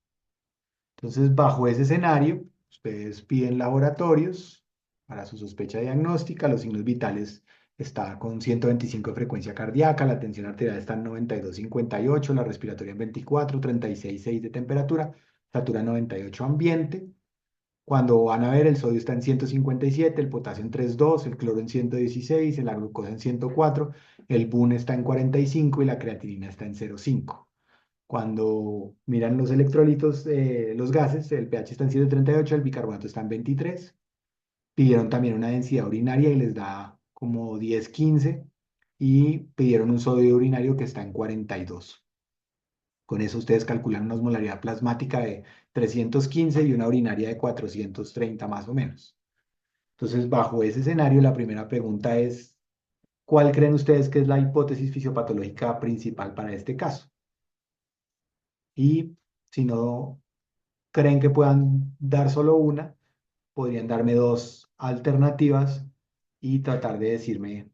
Entonces, bajo ese escenario, ustedes piden laboratorios Para su sospecha diagnóstica, los signos vitales está con 125 de frecuencia cardíaca, la tensión arterial está en 92,58, la respiratoria en 24, 36,6 de temperatura, estatura 98 ambiente. Cuando van a ver, el sodio está en 157, el potasio en 3,2, el cloro en 116, la glucosa en 104, el BUN está en 45 y la creatinina está en 0,5. Cuando miran los electrolitos, los gases, el pH está en 7,38, el bicarbonato está en 23. Pidieron también una densidad urinaria y les da como 10,15 y pidieron un sodio urinario que está en 42. Con eso ustedes calculan una osmolaridad plasmática de 315 y una urinaria de 430 más o menos. Entonces, bajo ese escenario, la primera pregunta es, ¿cuál creen ustedes que es la hipótesis fisiopatológica principal para este caso? Y si no creen que puedan dar solo una, podrían darme dos alternativas y tratar de decirme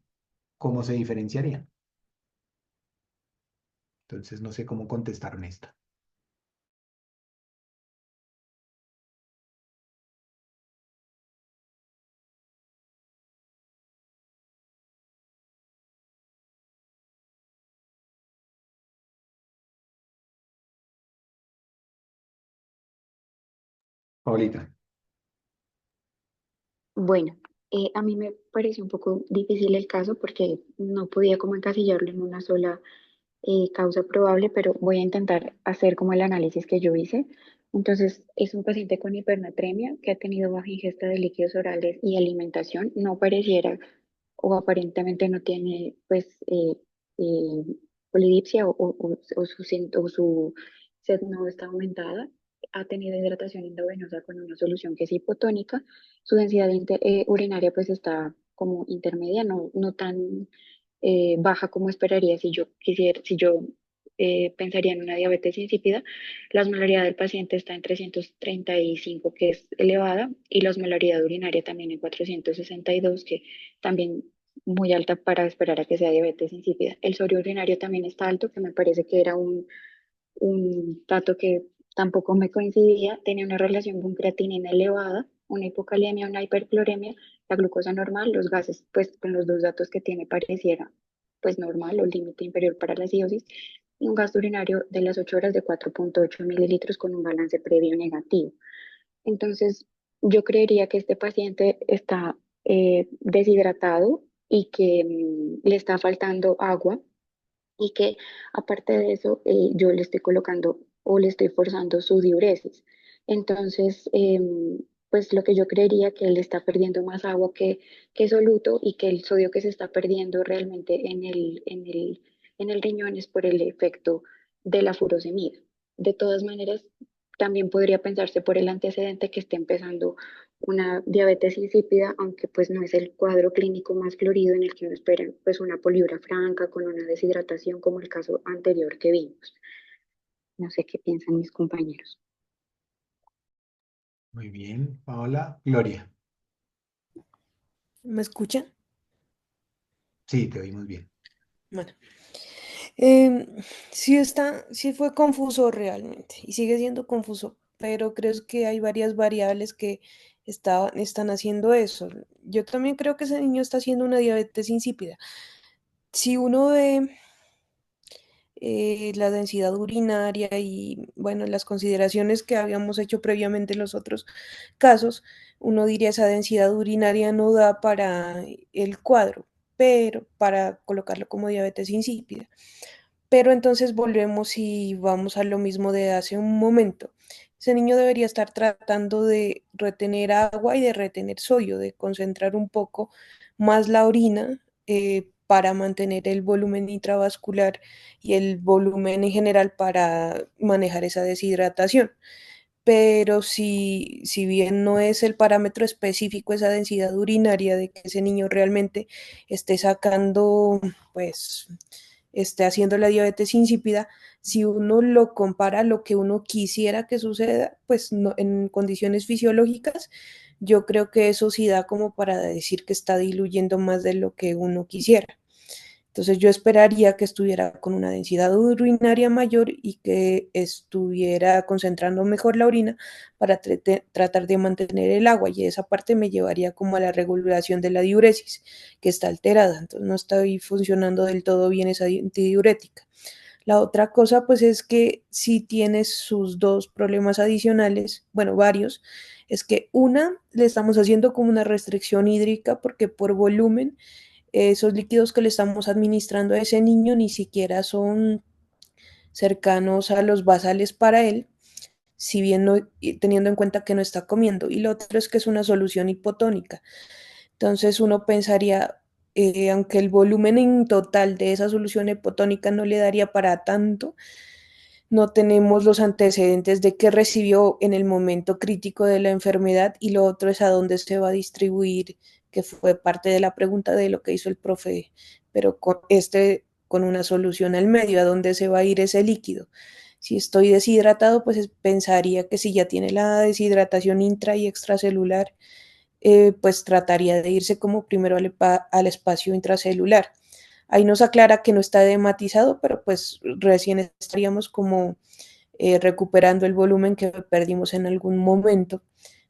cómo se diferenciarían. Entonces, no sé cómo contestarme esta. Paulita. Bueno, a mí me pareció un poco difícil el caso porque no podía como encasillarlo en una sola causa probable, pero voy a intentar hacer como el análisis que yo hice. Entonces, es un paciente con hipernatremia que ha tenido baja ingesta de líquidos orales y alimentación. No pareciera o aparentemente no tiene pues eh, polidipsia o su sed no está aumentada. Ha tenido hidratación endovenosa con una solución que es hipotónica. Su densidad urinaria pues está como intermedia, no tan baja como esperaría si yo quisiera, si yo pensaría en una diabetes insípida. La osmolaridad del paciente está en 335, que es elevada, y la osmolaridad urinaria también en 462, que también muy alta para esperar a que sea diabetes insípida. El sodio urinario también está alto, que me parece que era un dato que tampoco me coincidía. Tenía una relación con creatinina elevada, una hipocalemia, una hipercloremia, la glucosa normal, los gases, pues con los dos datos que tiene pareciera pues normal o límite inferior para la acidosis, y un gasto urinario de las 8 horas de 4,8 mililitros con un balance previo negativo. Entonces, yo creería que este paciente está deshidratado y que le está faltando agua y que aparte de eso yo le estoy colocando o le estoy forzando su diuresis. Entonces, pues lo que yo creería que él está perdiendo más agua que soluto y que el sodio que se está perdiendo realmente en el riñón es por el efecto de la furosemida. De todas maneras, también podría pensarse por el antecedente que esté empezando una diabetes insípida, aunque pues no es el cuadro clínico más florido en el que uno espera pues una poliura franca con una deshidratación como el caso anterior que vimos. No sé qué piensan mis compañeros. Muy bien, Paola. Gloria. ¿Me escuchan? Sí, te oímos bien. Bueno, em, sí fue confuso realmente y sigue siendo confuso, pero creo que hay varias variables que están haciendo eso. Yo también creo que ese niño está haciendo una diabetes insípida. Si uno ve la densidad urinaria y, bueno, las consideraciones que habíamos hecho previamente en los otros casos, uno diría esa densidad urinaria no da para el cuadro, pero para colocarlo como diabetes insípida. Pero entonces volvemos y vamos a lo mismo de hace un momento. Ese niño debería estar tratando de retener agua y de retener sodio, de concentrar un poco más la orina para mantener el volumen intravascular y el volumen en general para manejar esa deshidratación. Pero si bien no es el parámetro específico esa densidad urinaria de que ese niño realmente esté sacando, pues, esté haciendo la diabetes insípida, si uno lo compara a lo que uno quisiera que suceda, pues en condiciones fisiológicas, yo creo que eso sí da como para decir que está diluyendo más de lo que uno quisiera. Entonces yo esperaría que estuviera con una densidad urinaria mayor y que estuviera concentrando mejor la orina para tratar de mantener el agua, y esa parte me llevaría como a la regulación de la diuresis, que está alterada, entonces no está funcionando del todo bien esa antidiurética. La otra cosa pues es que si tienes sus dos problemas adicionales, bueno, varios, es que una, le estamos haciendo como una restricción hídrica porque por volumen esos líquidos que le estamos administrando a ese niño ni siquiera son cercanos a los basales para él, si bien no, teniendo en cuenta que no está comiendo. Y lo otro es que es una solución hipotónica. Entonces uno pensaría, aunque el volumen en total de esa solución hipotónica no le daría para tanto, no tenemos los antecedentes de qué recibió en el momento crítico de la enfermedad, y lo otro es a dónde se va a distribuir, que fue parte de la pregunta de lo que hizo el profe, pero con una solución al medio, a dónde se va a ir ese líquido. Si estoy deshidratado, pues pensaría que si ya tiene la deshidratación intra y extracelular, pues trataría de irse como primero al espacio intracelular. Ahí nos aclara que no está dematizado, pero pues recién estaríamos como recuperando el volumen que perdimos en algún momento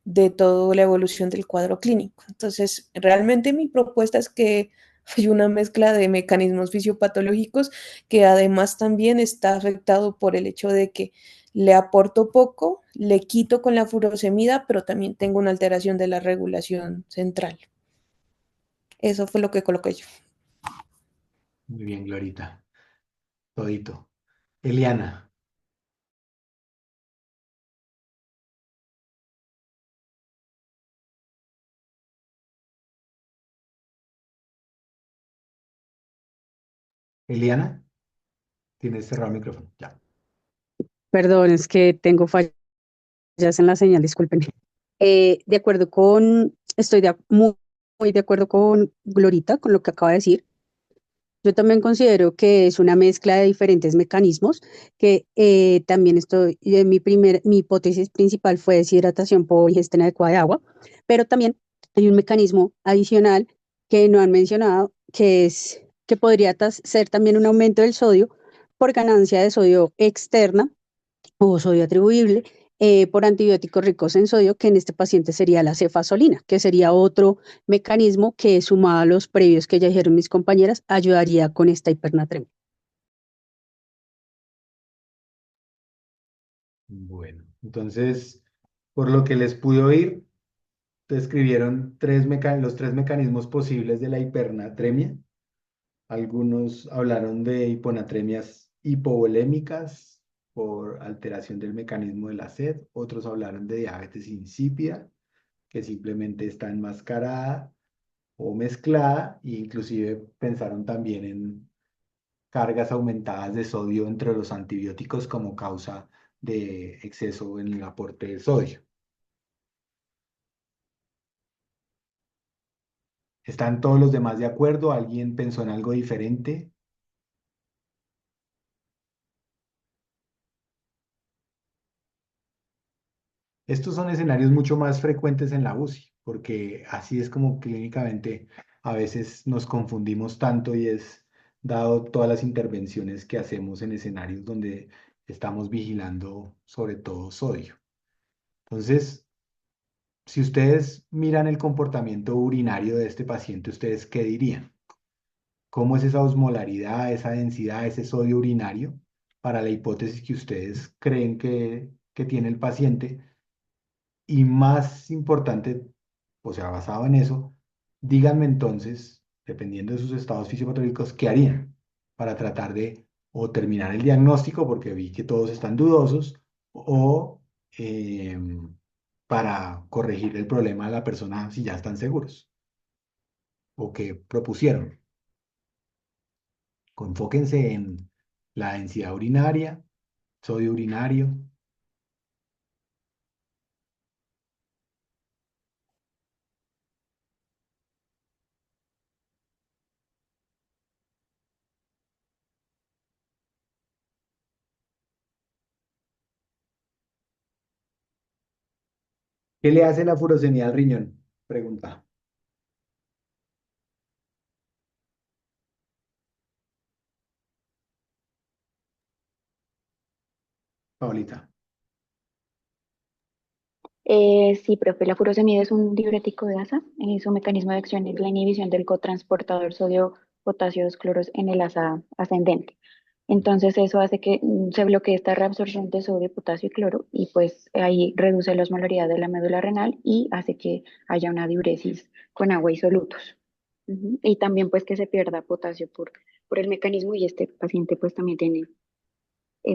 de toda la evolución del cuadro clínico. Entonces, realmente mi propuesta es que hay una mezcla de mecanismos fisiopatológicos que además también está afectado por el hecho de que le aporto poco, le quito con la furosemida, pero también tengo una alteración de la regulación central. Eso fue lo que coloqué yo. Muy bien, Glorita. Todito. Eliana. Eliana, tienes cerrado el micrófono. Ya. Perdón, es que tengo fallas en la señal, disculpen. De acuerdo con, muy, muy de acuerdo con Glorita, con lo que acaba de decir. Yo también considero que es una mezcla de diferentes mecanismos, que también mi hipótesis principal fue deshidratación por ingesta inadecuada de agua, pero también hay un mecanismo adicional que no han mencionado, que podría ser también un aumento del sodio por ganancia de sodio externa o sodio atribuible por antibióticos ricos en sodio, que en este paciente sería la cefazolina, que sería otro mecanismo que, sumado a los previos que ya dijeron mis compañeras, ayudaría con esta hipernatremia. Bueno, entonces, por lo que les pude oír, describieron los tres mecanismos posibles de la hipernatremia. Algunos hablaron de hiponatremias hipovolémicas por alteración del mecanismo de la sed. Otros hablaron de diabetes insípida, que simplemente está enmascarada o mezclada, e inclusive pensaron también en cargas aumentadas de sodio entre los antibióticos como causa de exceso en el aporte de sodio. ¿Están todos los demás de acuerdo? ¿Alguien pensó en algo diferente? Estos son escenarios mucho más frecuentes en la UCI, porque así es como clínicamente a veces nos confundimos tanto, y es dado todas las intervenciones que hacemos en escenarios donde estamos vigilando sobre todo sodio. Entonces, si ustedes miran el comportamiento urinario de este paciente, ¿ustedes qué dirían? ¿Cómo es esa osmolaridad, esa densidad, ese sodio urinario para la hipótesis que ustedes creen que tiene el paciente? Y más importante, o sea, basado en eso, díganme entonces, dependiendo de sus estados fisiopatológicos, ¿qué harían para tratar de o terminar el diagnóstico, porque vi que todos están dudosos, o para corregir el problema de la persona si ya están seguros o qué propusieron? Enfóquense en la densidad urinaria, sodio urinario. ¿Qué le hace la furosemida al riñón? Pregunta. Paulita. Sí, profe, la furosemida es un diurético de asa. Su mecanismo de acción es la inhibición del cotransportador sodio-potasio 2 cloros en el asa ascendente. Entonces eso hace que se bloquee esta reabsorción de sodio, potasio y cloro y pues ahí reduce la osmolaridad de la médula renal y hace que haya una diuresis con agua y solutos. Ujú. Y también pues que se pierda potasio por el mecanismo y este paciente pues también tiene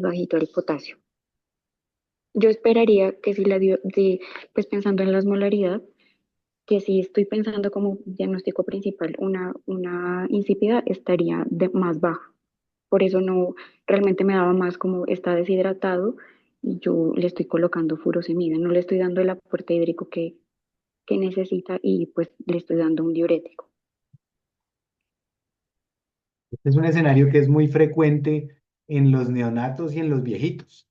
bajito el potasio. Yo esperaría que si pues pensando en la osmolaridad, que si estoy pensando como diagnóstico principal, una insípida estaría más baja. Por eso no, realmente me daba más como está deshidratado y yo le estoy colocando furosemida, no le estoy dando el aporte hídrico que necesita y pues le estoy dando un diurético. Este es un escenario que es muy frecuente en los neonatos y en los viejitos.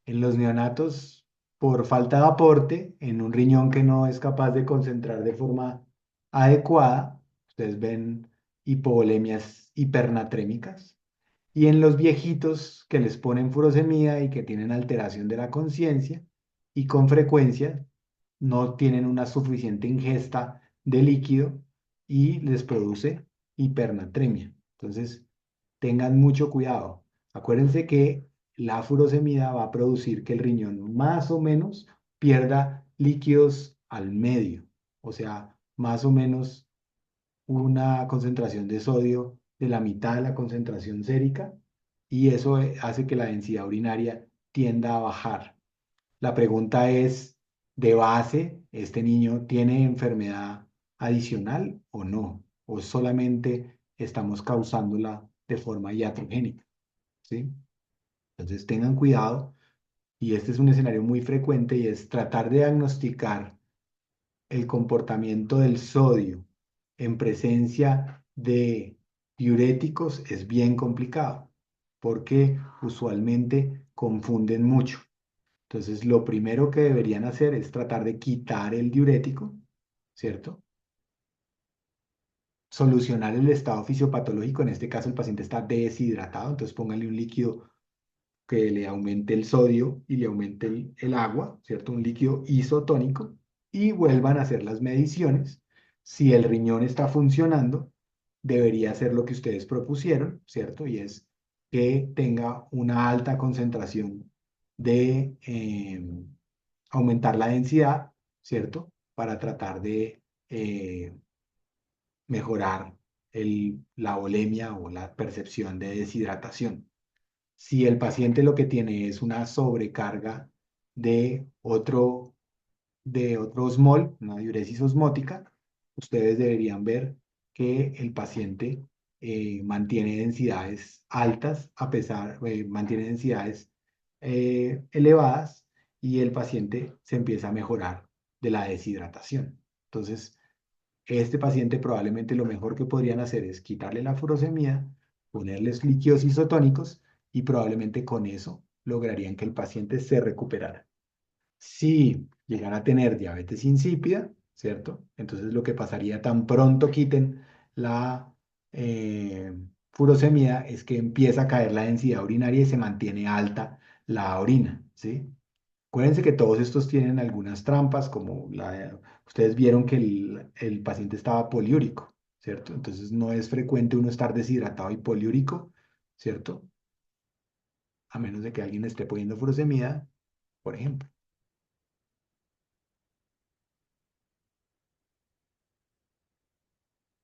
En los neonatos, por falta de aporte, en un riñón que no es capaz de concentrar de forma adecuada, ustedes ven hipovolemias hipernatrémicas. Y en los viejitos que les ponen furosemida y que tienen alteración de la conciencia y con frecuencia no tienen una suficiente ingesta de líquido y les produce hipernatremia. Entonces, tengan mucho cuidado. Acuérdense que la furosemida va a producir que el riñón más o menos pierda líquidos al medio, o sea, más o menos una concentración de sodio de la mitad de la concentración sérica y eso hace que la densidad urinaria tienda a bajar. La pregunta es, de base, ¿este niño tiene enfermedad adicional o no? ¿O solamente estamos causándola de forma iatrogénica? ¿Sí? Entonces tengan cuidado y este es un escenario muy frecuente y es tratar de diagnosticar el comportamiento del sodio en presencia de diuréticos es bien complicado porque usualmente confunden mucho. Entonces, lo primero que deberían hacer es tratar de quitar el diurético, ¿cierto? Solucionar el estado fisiopatológico. En este caso, el paciente está deshidratado, entonces pónganle un líquido que le aumente el sodio y le aumente el agua, ¿cierto? Un líquido isotónico y vuelvan a hacer las mediciones. Si el riñón está funcionando, debería hacer lo que ustedes propusieron, ¿cierto? Y es que tenga una alta concentración de aumentar la densidad, ¿cierto? Para tratar de mejorar la volemia o la percepción de deshidratación. Si el paciente lo que tiene es una sobrecarga de otro osmol, una diuresis osmótica, ustedes deberían ver que el paciente mantiene densidades altas mantiene densidades elevadas y el paciente se empieza a mejorar de la deshidratación. Entonces, este paciente probablemente lo mejor que podrían hacer es quitarle la furosemida, ponerles líquidos isotónicos y probablemente con eso lograrían que el paciente se recuperara. Si llegan a tener diabetes insípida, ¿cierto? Entonces lo que pasaría tan pronto quiten la eh, furosemida es que empieza a caer la densidad urinaria y se mantiene alta la orina, ¿sí? Acuérdense que todos estos tienen algunas trampas, como ustedes vieron que el paciente estaba poliúrico, ¿cierto? Entonces no es frecuente uno estar deshidratado y poliúrico, ¿cierto? A menos de que alguien esté poniendo furosemida, por ejemplo.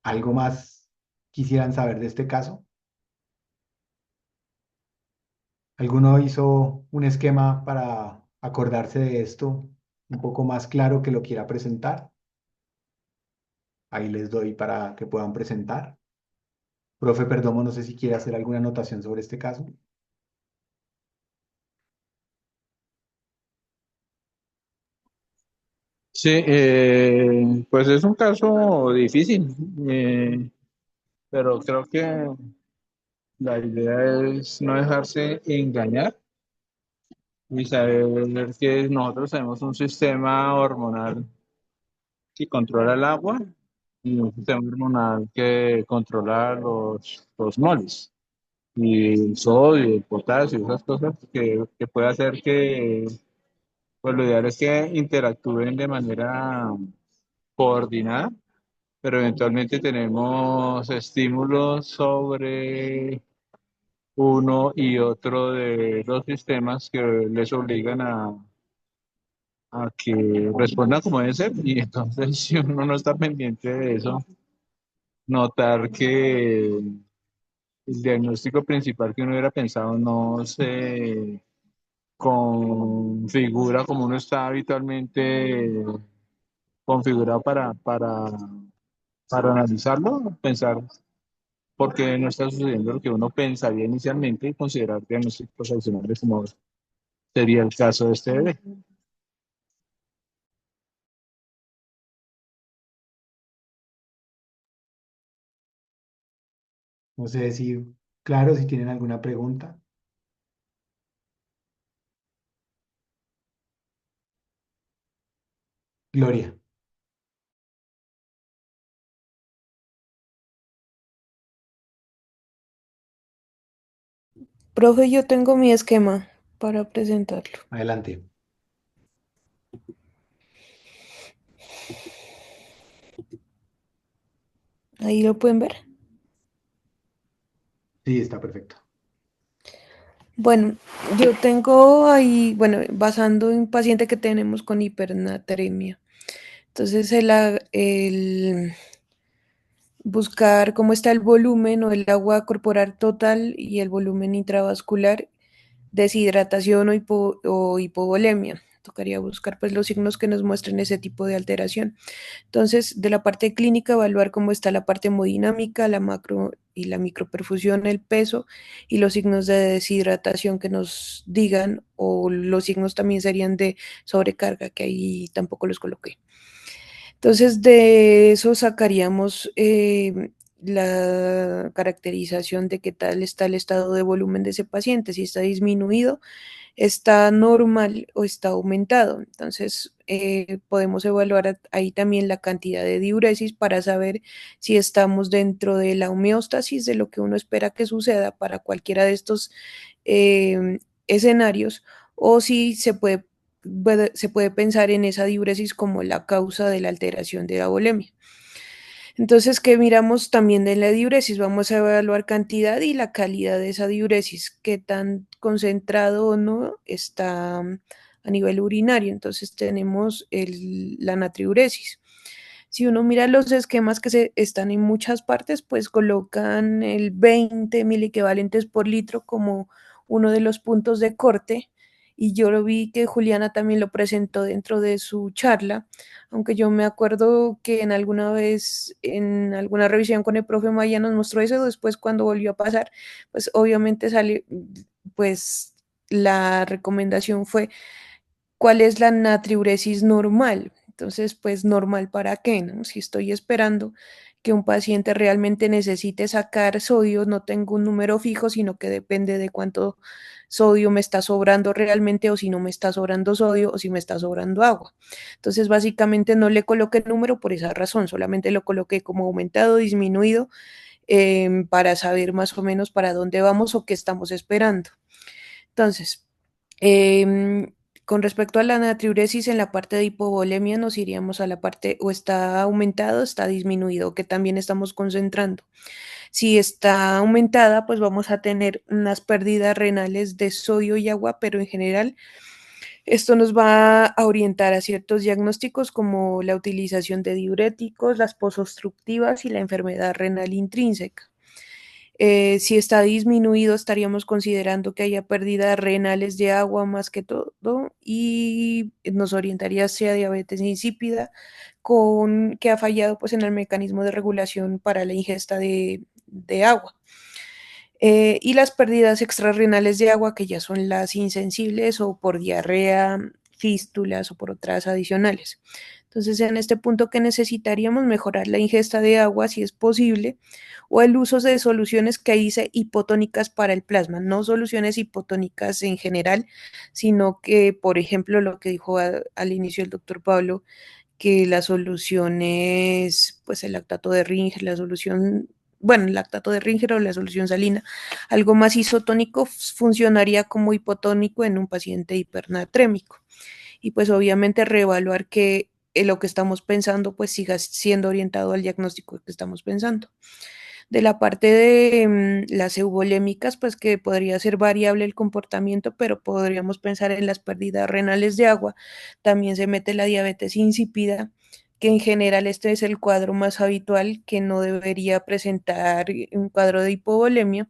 ¿Algo más quisieran saber de este caso? ¿Alguno hizo un esquema para acordarse de esto un poco más claro que lo quiera presentar? Ahí les doy para que puedan presentar. Profe Perdomo, no sé si quiere hacer alguna anotación sobre este caso. Sí, pues es un caso difícil, pero creo que la idea es no dejarse engañar y saber que nosotros tenemos un sistema hormonal que controla el agua y un sistema hormonal que controla los moles. y el sodio, el potasio, esas cosas que puede hacer que, pues lo ideal es que interactúen de manera coordinada, pero eventualmente tenemos estímulos sobre uno y otro de los sistemas que les obligan a que respondan como debe ser, y entonces si uno no está pendiente de eso, notar que el diagnóstico principal que uno hubiera pensado no se configura como uno está habitualmente configurado para analizarlo, pensar por qué no está sucediendo lo que uno pensaría inicialmente y considerar diagnósticos adicionales como sería el caso de este bebé. No sé si, claro, si tienen alguna pregunta. Gloria. Profe, yo tengo mi esquema para presentarlo. Adelante. Ahí lo pueden ver. Sí, está perfecto. Bueno, yo tengo ahí, bueno, basando en un paciente que tenemos con hipernatremia. Entonces, el buscar cómo está el volumen o el agua corporal total y el volumen intravascular, deshidratación o hipovolemia. Tocaría buscar pues los signos que nos muestren ese tipo de alteración. Entonces, de la parte clínica, evaluar cómo está la parte hemodinámica, la macro y la microperfusión, el peso y los signos de deshidratación que nos digan, o los signos también serían de sobrecarga, que ahí tampoco los coloqué. Entonces, de eso sacaríamos la caracterización de qué tal está el estado de volumen de ese paciente, si está disminuido, está normal o está aumentado. Entonces, podemos evaluar ahí también la cantidad de diuresis para saber si estamos dentro de la homeostasis, de lo que uno espera que suceda para cualquiera de estos escenarios, o si se puede pensar en esa diuresis como la causa de la alteración de la volemia. Entonces, ¿qué miramos también de la diuresis? Vamos a evaluar cantidad y la calidad de esa diuresis, qué tan concentrado o no está a nivel urinario. Entonces, tenemos la natriuresis. Si uno mira los esquemas que están en muchas partes, pues colocan el 20 miliequivalentes por litro como uno de los puntos de corte. Y yo lo vi que Juliana también lo presentó dentro de su charla, aunque yo me acuerdo que en alguna vez, en alguna revisión con el profe Maya nos mostró eso, después cuando volvió a pasar, pues obviamente sale, pues la recomendación fue cuál es la natriuresis normal. Entonces, pues normal para qué, ¿no? Si estoy esperando que un paciente realmente necesite sacar sodio, no tengo un número fijo, sino que depende de cuánto sodio me está sobrando realmente o si no me está sobrando sodio o si me está sobrando agua. Entonces, básicamente no le coloqué número por esa razón, solamente lo coloqué como aumentado, disminuido, para saber más o menos para dónde vamos o qué estamos esperando. Entonces, em, con respecto a la natriuresis en la parte de hipovolemia, nos iríamos a la parte o está aumentado, está disminuido, que también estamos concentrando. Si está aumentada, pues vamos a tener unas pérdidas renales de sodio y agua, pero en general esto nos va a orientar a ciertos diagnósticos como la utilización de diuréticos, las posobstructivas y la enfermedad renal intrínseca. Si está disminuido, estaríamos considerando que haya pérdidas renales de agua más que todo y nos orientaría hacia diabetes insípida con que ha fallado pues en el mecanismo de regulación para la ingesta de agua. Y las pérdidas extrarrenales de agua, que ya son las insensibles o por diarrea, fístulas o por otras adicionales. Entonces, en este punto que necesitaríamos mejorar la ingesta de agua si es posible, o el uso de soluciones que dice hipotónicas para el plasma, no soluciones hipotónicas en general, sino que, por ejemplo, lo que dijo al inicio el doctor Pablo, que la solución es pues el lactato de Ringer, la solución bueno, el lactato de Ringer o la solución salina. Algo más isotónico funcionaría como hipotónico en un paciente hipernatrémico. Y pues obviamente reevaluar que lo que estamos pensando pues siga siendo orientado al diagnóstico que estamos pensando. De la parte de las eubolémicas, pues que podría ser variable el comportamiento, pero podríamos pensar en las pérdidas renales de agua. También se mete la diabetes insípida, que en general este es el cuadro más habitual, que no debería presentar un cuadro de hipovolemia,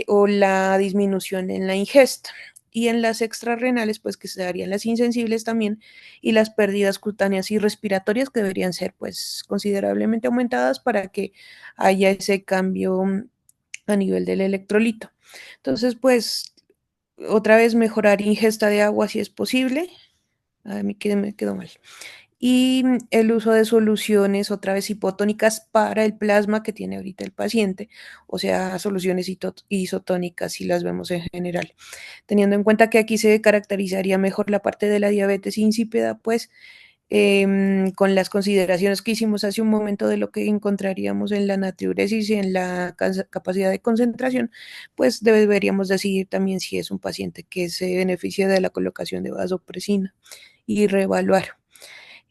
o la disminución en la ingesta. Y en las extrarrenales, pues que se darían las insensibles también, y las pérdidas cutáneas y respiratorias que deberían ser pues considerablemente aumentadas para que haya ese cambio a nivel del electrolito. Entonces, pues otra vez mejorar ingesta de agua si es posible. A mí que me quedó mal. Y el uso de soluciones otra vez hipotónicas para el plasma que tiene ahorita el paciente, o sea, soluciones isotónicas si las vemos en general. Teniendo en cuenta que aquí se caracterizaría mejor la parte de la diabetes insípida, pues con las consideraciones que hicimos hace un momento de lo que encontraríamos en la natriuresis y en la capacidad de concentración, pues deberíamos decidir también si es un paciente que se beneficia de la colocación de vasopresina y reevaluar.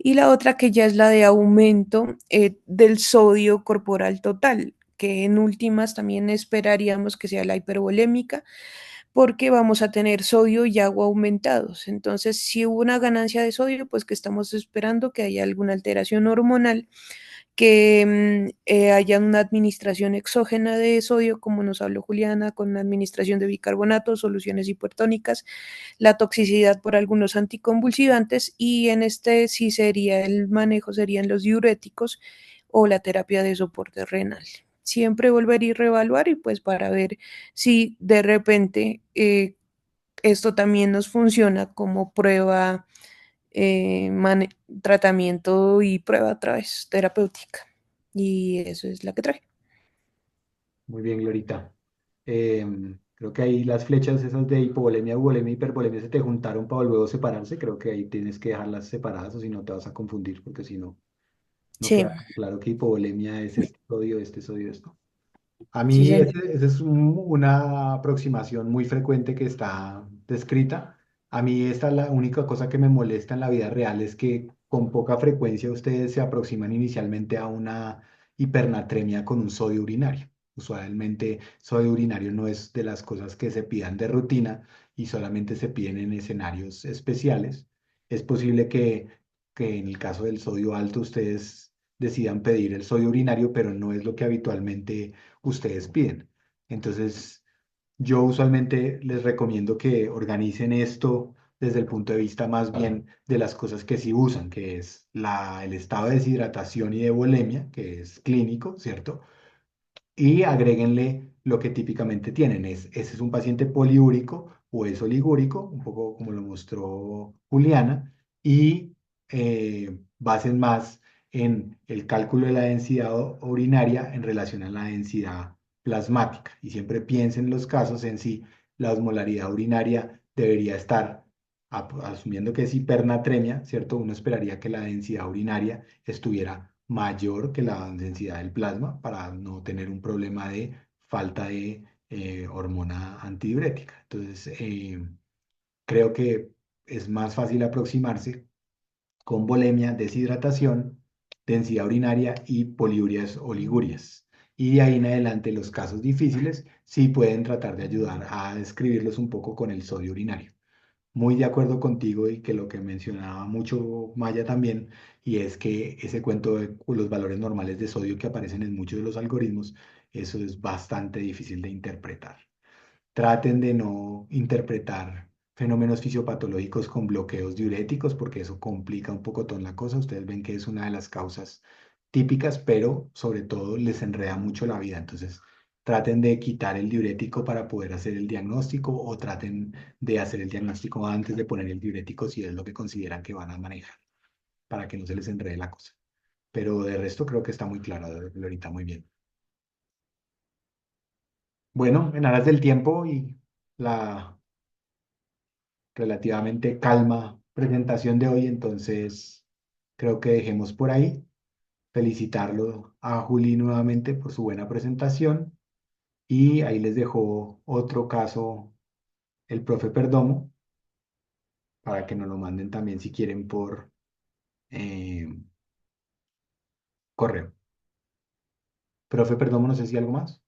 Y la otra que ya es la de aumento del sodio corporal total, que en últimas también esperaríamos que sea la hipervolémica, porque vamos a tener sodio y agua aumentados. Entonces, si hubo una ganancia de sodio, pues que estamos esperando que haya alguna alteración hormonal, que haya una administración exógena de sodio, como nos habló Juliana, con una administración de bicarbonato, soluciones hipertónicas, la toxicidad por algunos anticonvulsivantes, y en este sí sería el manejo, serían los diuréticos o la terapia de soporte renal. Siempre volver y reevaluar y pues para ver si de repente esto también nos funciona como prueba, tratamiento y prueba otra vez terapéutica. Y eso es la que traje. Muy bien, Glorita. Creo que ahí las flechas esas de hipovolemia, euvolemia, hipervolemia se te juntaron para luego separarse. Creo que ahí tienes que dejarlas separadas o si no te vas a confundir, porque si no, no Sí, queda claro que hipovolemia es este sodio, esto. A sí, mí señor. esa es una aproximación muy frecuente que está descrita. A mí esta es la única cosa que me molesta en la vida real es que con poca frecuencia ustedes se aproximan inicialmente a una hipernatremia con un sodio urinario. Usualmente sodio urinario no es de las cosas que se pidan de rutina y solamente se piden en escenarios especiales. Es posible que en el caso del sodio alto ustedes decidan pedir el sodio urinario, pero no es lo que habitualmente ustedes piden. Entonces, yo usualmente les recomiendo que organicen esto desde el punto de vista más bien de las cosas que sí usan, que es el estado de deshidratación y de volemia, que es clínico, ¿cierto? Y agréguenle lo que típicamente tienen. Ese es un paciente poliúrico o es oligúrico, un poco como lo mostró Juliana, y basen más en el cálculo de la densidad urinaria en relación a la densidad plasmática. Y siempre piensen los casos en si la osmolaridad urinaria debería estar, asumiendo que es hipernatremia, ¿cierto? Uno esperaría que la densidad urinaria estuviera mayor que la densidad del plasma para no tener un problema de falta de hormona antidiurética. Entonces, creo que es más fácil aproximarse con volemia, deshidratación, densidad urinaria y poliurias o ligurias. Y de ahí en adelante los casos difíciles sí pueden tratar de ayudar a describirlos un poco con el sodio urinario. Muy de acuerdo contigo y que lo que mencionaba mucho Maya también, y es que ese cuento de los valores normales de sodio que aparecen en muchos de los algoritmos, eso es bastante difícil de interpretar. Traten de no interpretar fenómenos fisiopatológicos con bloqueos diuréticos, porque eso complica un poco toda la cosa. Ustedes ven que es una de las causas típicas, pero sobre todo les enreda mucho la vida. Entonces, traten de quitar el diurético para poder hacer el diagnóstico o traten de hacer el diagnóstico antes de poner el diurético si es lo que consideran que van a manejar, para que no se les enrede la cosa. Pero de resto creo que está muy claro, ahorita muy bien. Bueno, en aras del tiempo y la relativamente calma presentación de hoy, entonces creo que dejemos por ahí. felicitarlo a Juli nuevamente por su buena presentación y ahí les dejó otro caso el profe Perdomo para que nos lo manden también si quieren por eh, correo. Profe Perdomo, no sé si algo más.